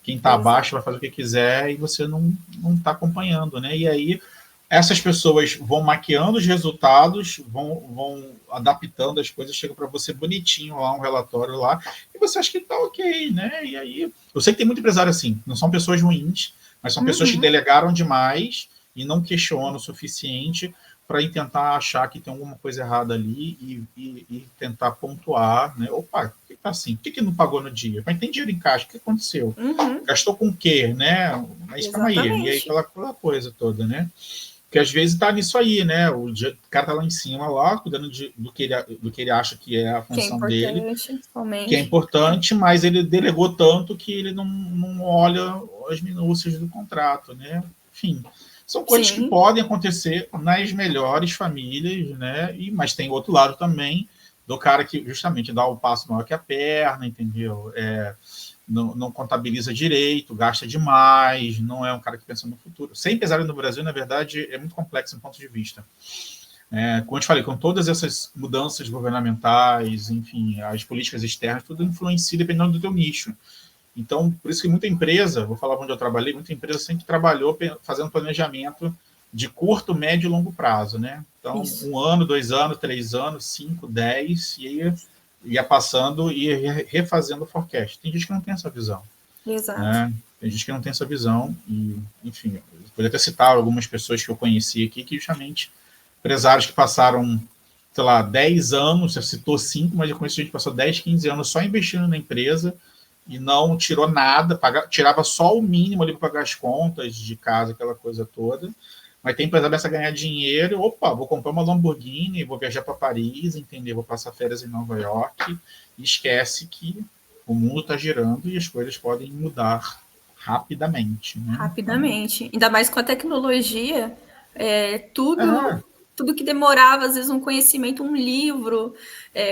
Speaker 1: quem está abaixo vai fazer o que quiser e você não está acompanhando, né? E aí essas pessoas vão maquiando os resultados, vão adaptando as coisas, chega para você bonitinho lá, um relatório lá, e você acha que está ok, né? E aí, eu sei que tem muito empresário assim, não são pessoas ruins, mas são pessoas que delegaram demais e não questionam o suficiente para tentar achar que tem alguma coisa errada ali e tentar pontuar, né? Opa, por que tá assim? Por que não pagou no dia? Mas tem dinheiro em caixa, o que aconteceu? Gastou com o quê, né? Mas calma aí, e aí aquela coisa toda, né? Porque às vezes está nisso aí, né? O cara tá lá em cima, lá, cuidando do que ele acha que é a função dele, que é importante, mas ele delegou tanto que ele não olha as minúcias do contrato, né? Enfim, são coisas que podem acontecer nas melhores famílias, né? Mas tem outro lado também do cara que justamente dá o passo maior que a perna, entendeu? Não contabiliza direito, gasta demais, não é um cara que pensa no futuro. Ser empresário no Brasil, na verdade, é muito complexo do ponto de vista. Como eu te falei, com todas essas mudanças governamentais, enfim, as políticas externas, tudo influencia dependendo do teu nicho. Então, por isso que muita empresa, vou falar onde eu trabalhei, muita empresa sempre trabalhou fazendo planejamento de curto, médio e longo prazo, né? Então, 1 ano, 2 anos, 3 anos, 5, 10, e aí ia passando e refazendo o forecast. Tem gente que não tem essa visão.
Speaker 2: Exato.
Speaker 1: Né? Tem gente que não tem essa visão e, enfim, eu poderia até citar algumas pessoas que eu conheci aqui que justamente empresários que passaram, sei lá, 10 anos, você citou 5, mas eu conheci gente que passou 10, 15 anos só investindo na empresa e não tirou nada, tirava só o mínimo ali para pagar as contas de casa, aquela coisa toda. Mas tem empresário dessa ganhar dinheiro, opa, vou comprar uma Lamborghini, vou viajar para Paris, entendeu? Vou passar férias em Nova York, e esquece que o mundo está girando e as coisas podem mudar rapidamente. Né?
Speaker 2: Rapidamente. Então, ainda mais com a tecnologia, tudo que demorava, às vezes, um conhecimento, um livro.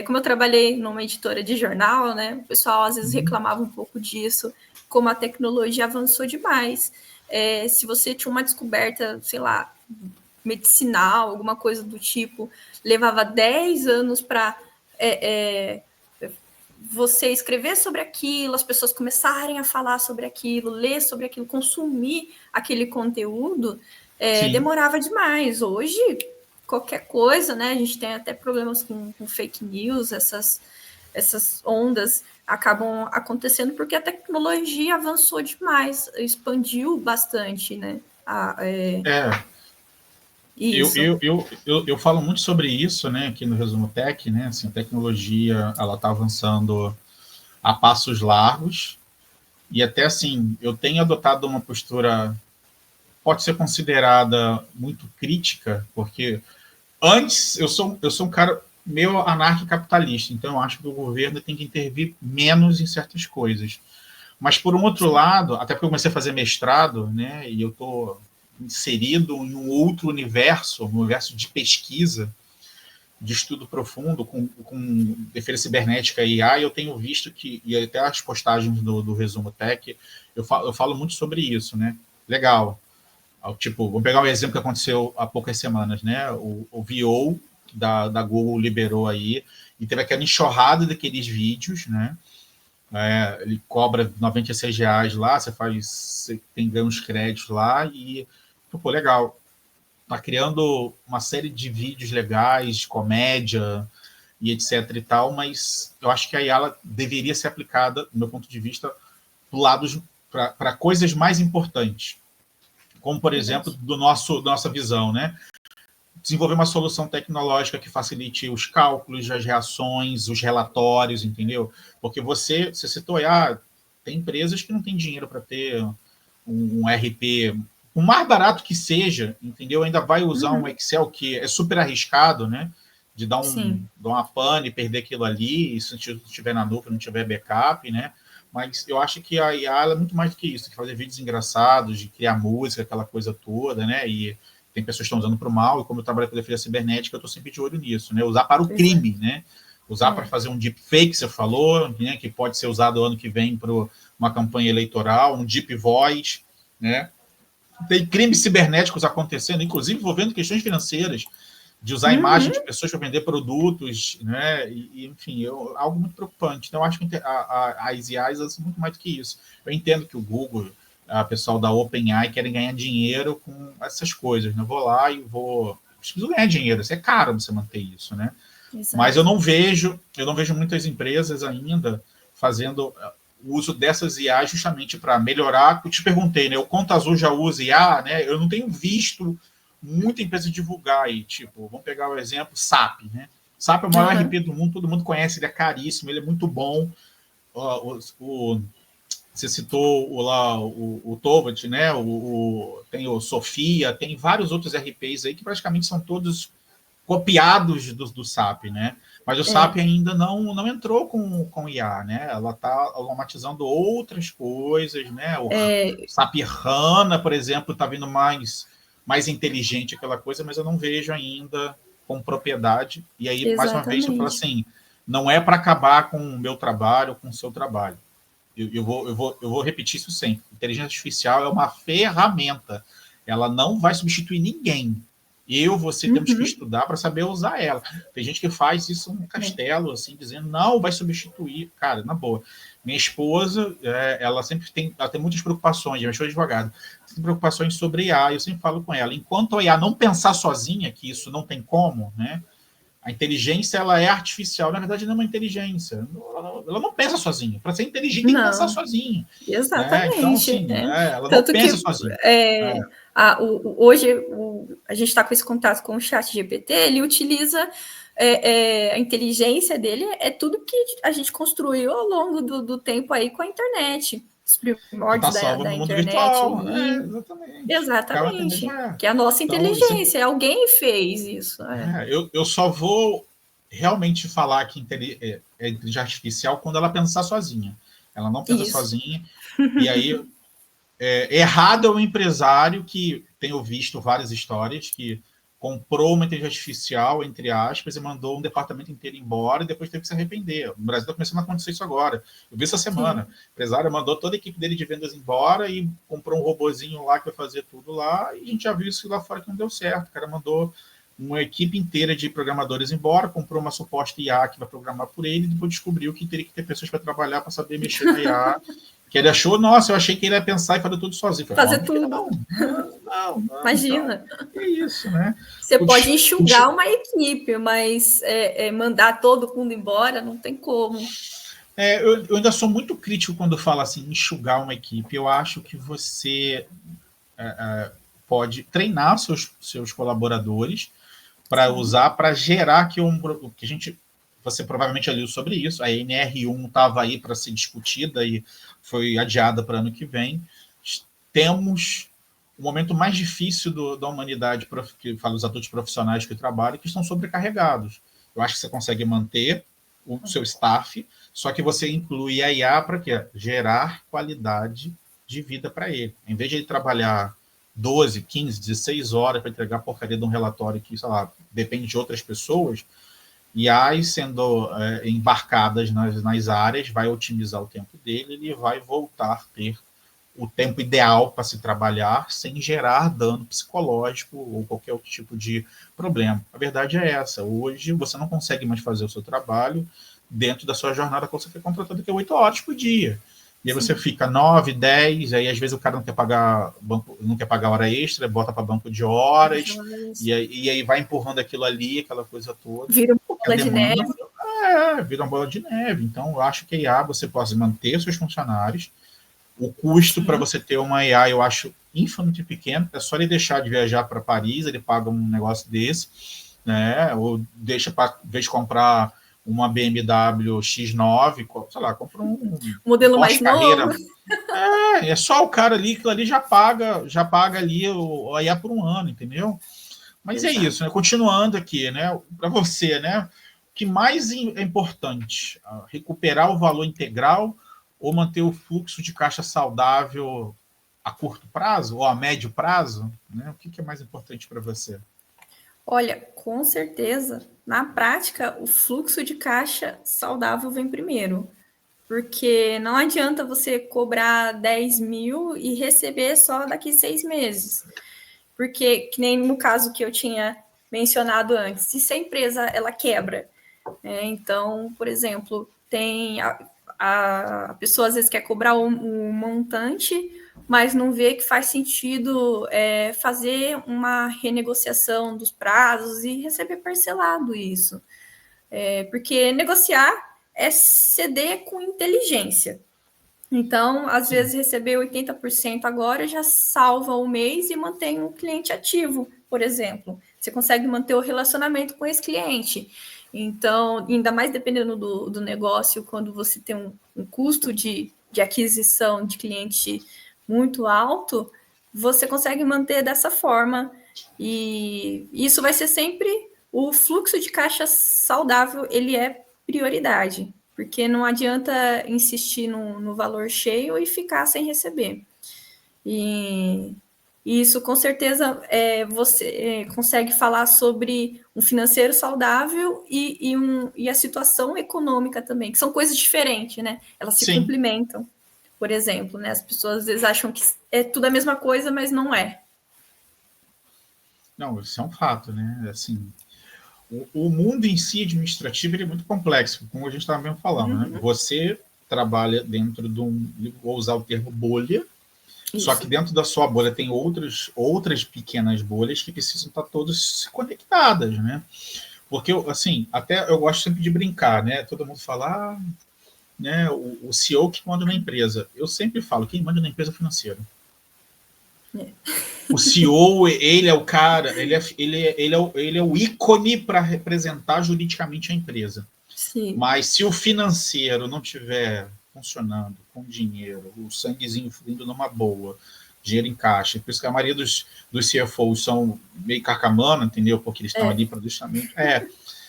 Speaker 2: Como eu trabalhei numa editora de jornal, né? O pessoal às vezes reclamava um pouco disso, como a tecnologia avançou demais. Se você tinha uma descoberta, sei lá, medicinal, alguma coisa do tipo, levava 10 anos para você escrever sobre aquilo, as pessoas começarem a falar sobre aquilo, ler sobre aquilo, consumir aquele conteúdo, demorava demais. Hoje, qualquer coisa, né? A gente tem até problemas com fake news, essas ondas acabam acontecendo porque a tecnologia avançou demais, expandiu bastante, né?
Speaker 1: Isso. Eu falo muito sobre isso, né, aqui no Resumo Tech, né, assim, a tecnologia, ela está avançando a passos largos, e até assim, eu tenho adotado uma postura, pode ser considerada muito crítica, porque antes eu sou um cara meio anarquicapitalista, então eu acho que o governo tem que intervir menos em certas coisas. Mas, por um outro lado, até porque eu comecei a fazer mestrado, né, e eu estou inserido em um outro universo, um universo de pesquisa, de estudo profundo, com defesa cibernética e IA, e eu tenho visto que, e até as postagens do Resumo Tech, eu falo muito sobre isso, né? Legal. Tipo, vou pegar um exemplo que aconteceu há poucas semanas, né? O VO da Google liberou aí, e teve aquela enxurrada daqueles vídeos, né? Ele cobra R$96 lá, você tem ganhos créditos lá e, pô, legal. Tá criando uma série de vídeos legais, de comédia e etc e tal, mas eu acho que a IA deveria ser aplicada, do meu ponto de vista, para coisas mais importantes, como, por exemplo, da nossa visão, né? Desenvolver uma solução tecnológica que facilite os cálculos, as reações, os relatórios, entendeu? Porque você citou, tem empresas que não têm dinheiro para ter um RP, o mais barato que seja, entendeu? Ainda vai usar um Excel que é super arriscado, né? De dar uma pane, perder aquilo ali, e se estiver na nuvem, não tiver backup, né? Mas eu acho que a IA é muito mais do que isso, de fazer vídeos engraçados, de criar música, aquela coisa toda, né? E tem pessoas que estão usando para o mal, e como eu trabalho com defesa cibernética, eu estou sempre de olho nisso, né? Usar para o crime, né? usar para fazer um deepfake, você falou, né, que pode ser usado ano que vem para uma campanha eleitoral, um deep voice, né? Tem crimes cibernéticos acontecendo, inclusive envolvendo questões financeiras, de usar a imagem de pessoas para vender produtos, né? Enfim, algo muito preocupante. Então, eu acho que as IAs são muito mais do que isso. Eu entendo que o Google, a pessoal da OpenAI, querem ganhar dinheiro com essas coisas. Né? Eu vou lá e preciso ganhar dinheiro. Isso é caro você manter isso, né? Exato. Mas eu não vejo muitas empresas ainda fazendo o uso dessas IA justamente para melhorar. Eu te perguntei, né? O Conta Azul já usa IA, né? Eu não tenho visto muita empresa divulgar aí, tipo, vamos pegar o exemplo SAP, né? SAP é o maior RP do mundo, todo mundo conhece, ele é caríssimo, ele é muito bom. Você citou lá o Tovat, né? Tem o Sofia, tem vários outros RPs aí que praticamente são todos copiados do SAP, né? Mas o SAP ainda não entrou com IA, né? Ela está automatizando outras coisas, né? O SAP HANA, por exemplo, está vindo mais inteligente aquela coisa, mas eu não vejo ainda com propriedade. E aí, exatamente, mais uma vez, eu falo assim, não é para acabar com o meu trabalho, com o seu trabalho. Eu vou repetir isso sempre. Inteligência artificial é uma ferramenta. Ela não vai substituir ninguém. Você temos que estudar para saber usar ela. Tem gente que faz isso no castelo, assim, dizendo, não, vai substituir. Cara, na boa. Minha esposa, ela tem muitas preocupações, minha esposa é advogada, tem preocupações sobre IA, eu sempre falo com ela, enquanto a IA não pensar sozinha, que isso não tem como, né? A inteligência, ela é artificial, na verdade não é uma inteligência, ela não pensa sozinha. Para ser inteligente tem que pensar sozinha.
Speaker 2: Exatamente.
Speaker 1: Né? Então, assim, ela tanto não pensa sozinha.
Speaker 2: Hoje a gente está com esse contato com o ChatGPT, ele utiliza a inteligência dele, é tudo que a gente construiu ao longo do tempo aí com a internet. Os primórdios da internet.
Speaker 1: Virtual,
Speaker 2: exatamente. Exatamente. Que é a nossa inteligência. Alguém fez isso.
Speaker 1: Eu só vou realmente falar que é inteligência artificial quando ela pensar sozinha. Ela não pensa sozinha. E aí, errado é o empresário que tenho visto várias histórias que comprou uma inteligência artificial, entre aspas, e mandou um departamento inteiro embora e depois teve que se arrepender. No Brasil está começando a acontecer isso agora. Eu vi essa semana. O empresário mandou toda a equipe dele de vendas embora e comprou um robozinho lá que vai fazer tudo lá, e a gente já viu isso lá fora que não deu certo. O cara mandou uma equipe inteira de programadores embora, comprou uma suposta IA que vai programar por ele, e depois descobriu que teria que ter pessoas para trabalhar, para saber mexer na IA. Que ele achou, nossa, eu achei que ele ia pensar e fazer tudo sozinho.
Speaker 2: Fazer tudo.
Speaker 1: Não.
Speaker 2: Imagina.
Speaker 1: Então, é isso, né?
Speaker 2: Você pode enxugar uma equipe, mas mandar todo mundo embora não tem como.
Speaker 1: Eu ainda sou muito crítico quando falo assim, enxugar uma equipe. Eu acho que você pode treinar seus colaboradores para usar, para gerar que a gente... Você provavelmente já leu sobre isso. A NR1 estava aí para ser discutida e foi adiada para ano que vem. Temos o momento mais difícil da humanidade, que fala os adultos profissionais que trabalham, que estão sobrecarregados. Eu acho que você consegue manter o seu staff, só que você inclui a IA para quê? Gerar qualidade de vida para ele. Em vez de ele trabalhar 12, 15, 16 horas para entregar a porcaria de um relatório que, sei lá, depende de outras pessoas, IAs sendo embarcadas nas áreas, vai otimizar o tempo dele, ele vai voltar a ter o tempo ideal para se trabalhar sem gerar dano psicológico ou qualquer outro tipo de problema. A verdade é essa. Hoje você não consegue mais fazer o seu trabalho dentro da sua jornada que você foi contratado, que é 8 horas por dia. E aí você fica 9, 10, aí às vezes o cara não quer pagar hora extra, bota para banco de horas, e aí vai empurrando aquilo ali, aquela coisa toda.
Speaker 2: Vira uma bola de neve.
Speaker 1: Vira uma bola de neve. Então, eu acho que a IA você pode manter seus funcionários. O custo para você ter uma IA, eu acho infinitamente pequeno. É só ele deixar de viajar para Paris, ele paga um negócio desse, né? Ou deixa, para vez de comprar uma BMW X9, sei lá, compra um
Speaker 2: modelo mais
Speaker 1: carreira.
Speaker 2: novo.
Speaker 1: É só o cara ali, aquilo ali já paga ali a IA por um ano, entendeu? Mas exato. É isso, né? Continuando aqui, né? Para você, né? O que mais é importante? Recuperar o valor integral ou manter o fluxo de caixa saudável a curto prazo ou a médio prazo? Né? O que é mais importante para você?
Speaker 2: Olha, com certeza, na prática, o fluxo de caixa saudável vem primeiro. Porque não adianta você cobrar 10 mil e receber só daqui 6 meses. Porque, que nem no caso que eu tinha mencionado antes, se a empresa ela quebra, então, por exemplo, tem a pessoa às vezes quer cobrar um montante, mas não vê que faz sentido fazer uma renegociação dos prazos e receber parcelado isso. Porque negociar é ceder com inteligência. Então, às
Speaker 1: Sim,
Speaker 2: vezes, receber 80% agora já salva o mês e mantém um cliente ativo, por exemplo. Você consegue manter o relacionamento com esse cliente. Então, ainda mais dependendo do negócio, quando você tem um custo de aquisição de cliente muito alto, você consegue manter dessa forma. E isso vai ser sempre o fluxo de caixa saudável, ele é prioridade. Porque não adianta insistir no valor cheio e ficar sem receber. E isso, com certeza, você consegue falar sobre um financeiro saudável e a situação econômica também, que são coisas diferentes, né? Elas se
Speaker 1: sim.
Speaker 2: complementam. Por exemplo, né? As pessoas às vezes acham que é tudo a mesma coisa, mas não é.
Speaker 1: Não, isso é um fato, né? Assim, o mundo em si administrativo ele é muito complexo, como a gente estava mesmo falando, né?
Speaker 2: Uhum.
Speaker 1: Você trabalha dentro de vou usar o termo bolha, só que
Speaker 2: Isso.
Speaker 1: dentro da sua bolha tem outras pequenas bolhas que precisam estar todas conectadas, né? Porque, assim, até eu gosto sempre de brincar, né? Todo mundo fala, né, o CEO que manda na empresa. Eu sempre falo, quem manda na empresa é financeira.
Speaker 2: É.
Speaker 1: O CEO, ele é o cara, ele é o ícone para representar juridicamente a empresa.
Speaker 2: Sim.
Speaker 1: Mas se o financeiro não tiver funcionando com dinheiro, o sanguezinho fluindo numa boa, dinheiro em caixa, por isso que a maioria dos CFOs são meio carcamano, entendeu? Porque eles estão ali para justamente.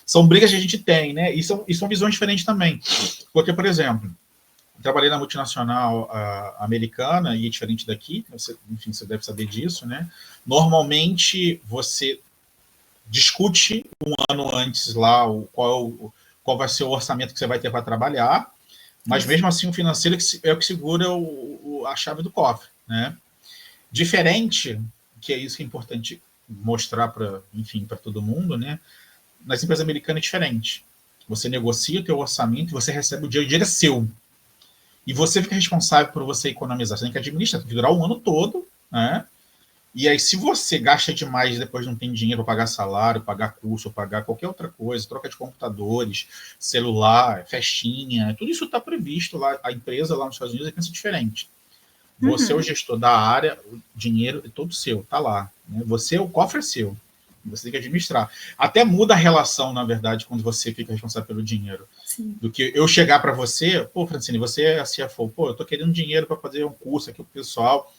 Speaker 1: São brigas que a gente tem, né? E são visões diferentes também. Porque, por exemplo, trabalhei na multinacional americana e é diferente daqui, enfim, você deve saber disso, né? Normalmente você discute um ano antes lá qual vai ser o orçamento que você vai ter para trabalhar, mas
Speaker 2: Isso.
Speaker 1: mesmo assim o financeiro é o que segura a chave do cofre, né? Diferente, que é isso que é importante mostrar para, enfim, para todo mundo, né? Nas empresas americanas é diferente. Você negocia o teu orçamento e você recebe o dinheiro é seu. E você fica responsável por você economizar. Você tem que administrar, tem que durar o ano todo, né? E aí, se você gasta demais e depois não tem dinheiro para pagar salário, pagar curso, pagar qualquer outra coisa, troca de computadores, celular, festinha, tudo isso está previsto lá. A empresa lá nos Estados Unidos pensa diferente. Você é o
Speaker 2: Uhum.
Speaker 1: gestor da área, o dinheiro é todo seu, tá lá. Né? Você, o cofre é seu. Você tem que administrar. Até muda a relação, na verdade, quando você fica responsável pelo dinheiro.
Speaker 2: Sim.
Speaker 1: Do que eu chegar para você, pô, Francine, você é a CFO, pô, eu tô querendo dinheiro para fazer um curso aqui pro pessoal.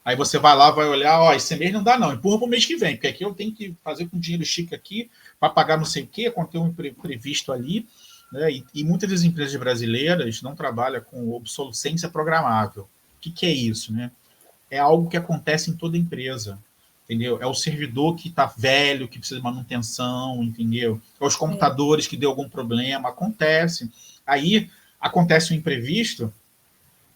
Speaker 1: Aí você vai lá, vai olhar, ó, esse mês não dá não, empurra para o mês que vem, porque aqui eu tenho que fazer com dinheiro chique aqui para pagar não sei o quê, quando tem um previsto ali. Né? E muitas das empresas brasileiras não trabalham com obsolescência programável. O que é isso? Né? É algo que acontece em toda empresa. Entendeu? É o servidor que está velho, que precisa de manutenção, entendeu? É os
Speaker 2: É.
Speaker 1: computadores que deu algum problema, acontece. Aí acontece um imprevisto,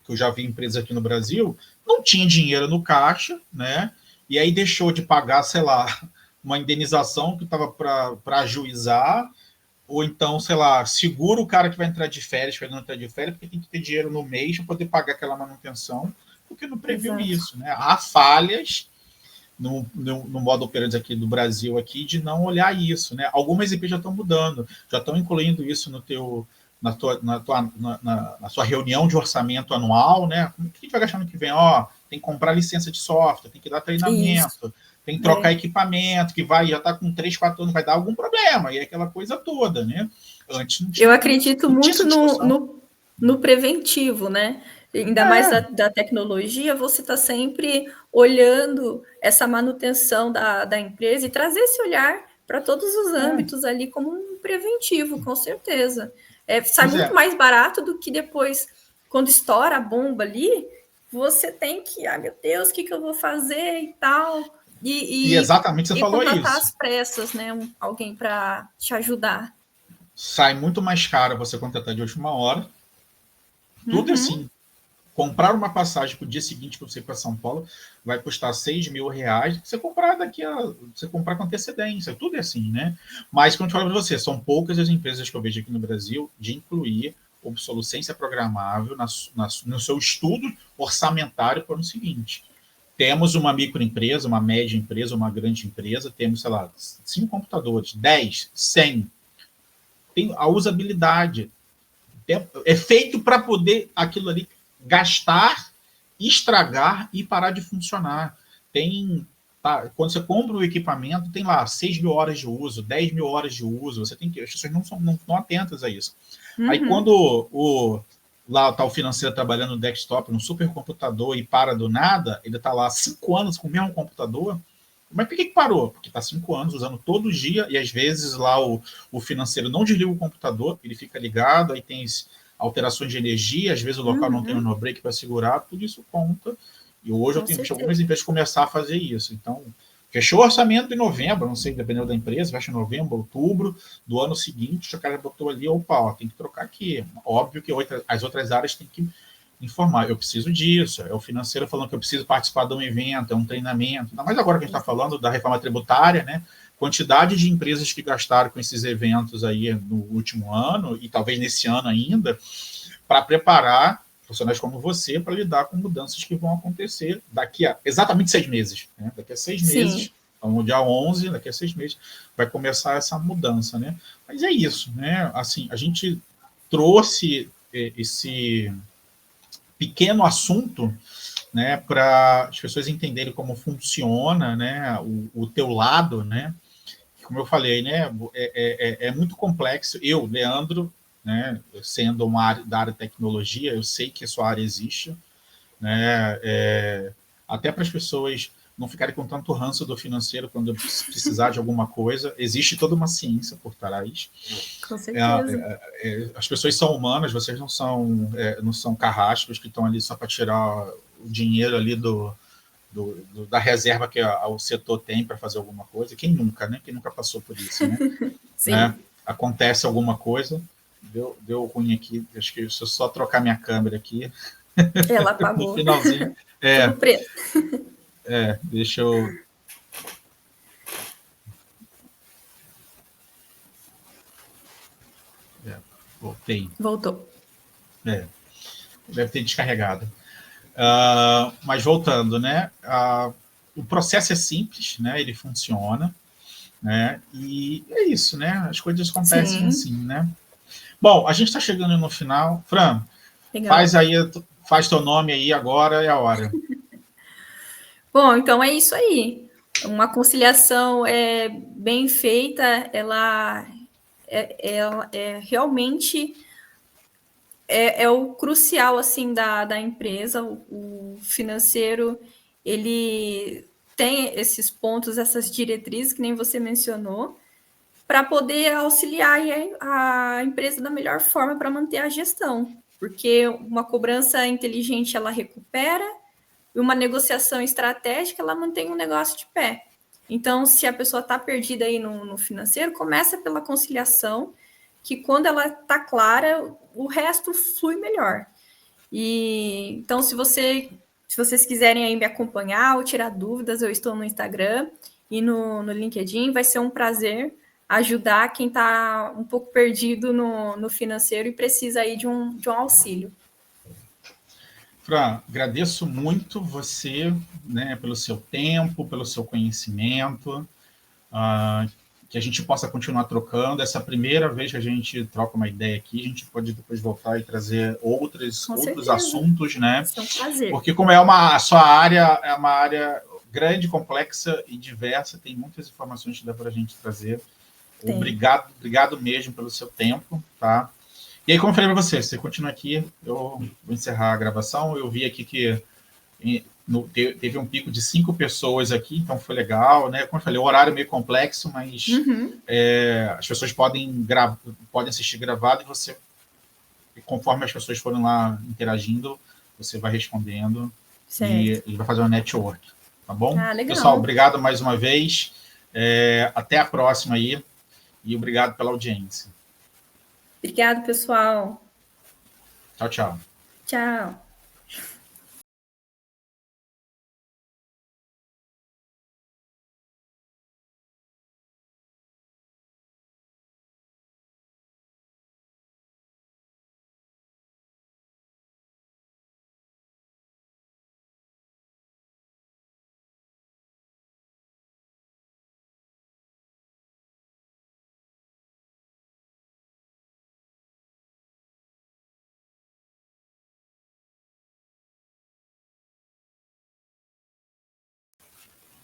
Speaker 1: que eu já vi empresas aqui no Brasil, não tinha dinheiro no caixa, né? E aí deixou de pagar, sei lá, uma indenização que estava para ajuizar, ou então, sei lá, segura o cara que vai entrar de férias, para ele não entrar de férias, porque tem que ter dinheiro no mês para poder pagar aquela manutenção, porque não previu
Speaker 2: Exato.
Speaker 1: isso, né? Há falhas no modo operante aqui do Brasil aqui de não olhar isso, né? Algumas IPs já estão mudando, já estão incluindo isso no teu na sua reunião de orçamento anual, né? O que a gente vai gastar no que vem? Ó, tem que comprar licença de software, tem que dar
Speaker 2: Isso.
Speaker 1: treinamento, tem que trocar
Speaker 2: É.
Speaker 1: equipamento, que já está com 3, 4 anos, vai dar algum problema, e é aquela coisa toda, né? Antes não
Speaker 2: Eu
Speaker 1: tinha isso,
Speaker 2: acredito
Speaker 1: não tinha
Speaker 2: muito
Speaker 1: essa
Speaker 2: no,
Speaker 1: discussão.
Speaker 2: no, no preventivo, né? Ainda mais da tecnologia, você está sempre olhando essa manutenção da empresa e trazer esse olhar para todos os
Speaker 1: É,
Speaker 2: âmbitos ali como um preventivo, com certeza. Sai
Speaker 1: pois
Speaker 2: muito
Speaker 1: é,
Speaker 2: mais barato do que depois, quando estoura a bomba ali, você tem que, meu Deus, o que eu vou fazer e tal.
Speaker 1: E exatamente você falou
Speaker 2: contratar
Speaker 1: isso.
Speaker 2: às pressas, né? Alguém para te ajudar.
Speaker 1: Sai muito mais caro você contratar de última hora. Tudo assim. Comprar uma passagem para o dia seguinte para você ir para São Paulo vai custar R$ 6.000. Você comprar com antecedência. Tudo é assim, né? Mas, como eu te falo para você, são poucas as empresas que eu vejo aqui no Brasil de incluir obsolescência programável no seu estudo orçamentário para o ano seguinte. Temos uma microempresa, uma média empresa, uma grande empresa, temos, sei lá, 5 computadores, 10, 100. Tem a usabilidade. É feito para poder aquilo ali gastar, estragar e parar de funcionar. Quando você compra o equipamento, tem lá 6.000 horas de uso, 10.000 horas de uso. As pessoas não estão atentas a isso. Aí quando lá está o financeiro trabalhando no desktop, no supercomputador e para do nada, ele está lá 5 anos com o mesmo computador. Mas por que parou? Porque está 5 anos usando todo dia e às vezes lá o financeiro não desliga o computador, ele fica ligado, aí tem alterações de energia, às vezes o local não tem um no-break para segurar, tudo isso conta. E hoje eu tenho visto algumas empresas começar a fazer isso. Então, fechou o orçamento em novembro, não sei, dependendo da empresa, fecha em novembro, outubro do ano seguinte, o cara botou ali, opa, tem que trocar aqui. Óbvio que as outras áreas têm que informar, eu preciso disso, é o financeiro falando que eu preciso participar de um evento, é um treinamento, ainda mais agora que a gente está falando da reforma tributária, né? Quantidade de empresas que gastaram com esses eventos aí no último ano, e talvez nesse ano ainda, para preparar profissionais como você para lidar com mudanças que vão acontecer daqui a exatamente 6 meses. Né? Daqui a 6 meses, no dia 11, daqui a 6 meses, vai começar essa mudança. Né? Mas é isso. Né? Assim, a gente trouxe esse pequeno assunto, né, para as pessoas entenderem como funciona, né, o teu lado, né, como eu falei, né, é muito complexo. Eu, Leandro, né, sendo da área de tecnologia, eu sei que a sua área existe, né, até para as pessoas não ficarem com tanto ranço do financeiro quando precisar de alguma coisa, existe toda uma ciência por trás.
Speaker 2: Com certeza.
Speaker 1: As pessoas são humanas, vocês não são carrascos que estão ali só para tirar o dinheiro ali da reserva que o setor tem para fazer alguma coisa. Quem nunca, né? Quem nunca passou por isso, né?
Speaker 2: Sim.
Speaker 1: Né? Acontece alguma coisa, deu ruim aqui, acho que se eu só trocar minha câmera aqui...
Speaker 2: Ela apagou.
Speaker 1: No finalzinho.
Speaker 2: Tudo preto.
Speaker 1: Deixa eu... Voltei.
Speaker 2: Voltou.
Speaker 1: Deve ter descarregado. Mas voltando, né? O processo é simples, né? Ele funciona, né? E é isso, né? As coisas acontecem assim, né? Bom, a gente está chegando no final. Fran,
Speaker 2: legal.
Speaker 1: Faz teu nome aí agora, é a hora.
Speaker 2: Bom, então é isso aí. Uma conciliação bem feita, ela realmente o crucial assim da empresa. O financeiro, ele tem esses pontos, essas diretrizes que nem você mencionou, para poder auxiliar a empresa da melhor forma para manter a gestão, porque uma cobrança inteligente ela recupera e uma negociação estratégica ela mantém um negócio de pé. Então, se a pessoa está perdida aí no financeiro, começa pela conciliação, que quando ela está clara, o resto flui melhor. E então, se vocês quiserem aí me acompanhar ou tirar dúvidas, eu estou no Instagram e no LinkedIn. Vai ser um prazer ajudar quem está um pouco perdido no financeiro e precisa aí de um auxílio.
Speaker 1: Fran, agradeço muito você, né, pelo seu tempo, pelo seu conhecimento, que a gente possa continuar trocando. Essa é a primeira vez que a gente troca uma ideia aqui, a gente pode depois voltar e trazer outros assuntos, né?
Speaker 2: É um prazer.
Speaker 1: Porque como a sua área é uma área grande, complexa e diversa, tem muitas informações que dá para a gente trazer. Obrigado mesmo pelo seu tempo, tá? E aí, como eu falei para você continua aqui, eu vou encerrar a gravação. Eu vi aqui que teve um pico de 5 pessoas aqui, então foi legal, né? Como eu falei, o horário é meio complexo, mas as pessoas podem assistir gravado e você, conforme as pessoas forem lá interagindo, você vai respondendo e vai fazer um network, tá bom?
Speaker 2: Legal.
Speaker 1: Pessoal, obrigado mais uma vez. Até a próxima aí. E obrigado pela audiência.
Speaker 2: Obrigado, pessoal.
Speaker 1: Tchau, tchau.
Speaker 2: Tchau.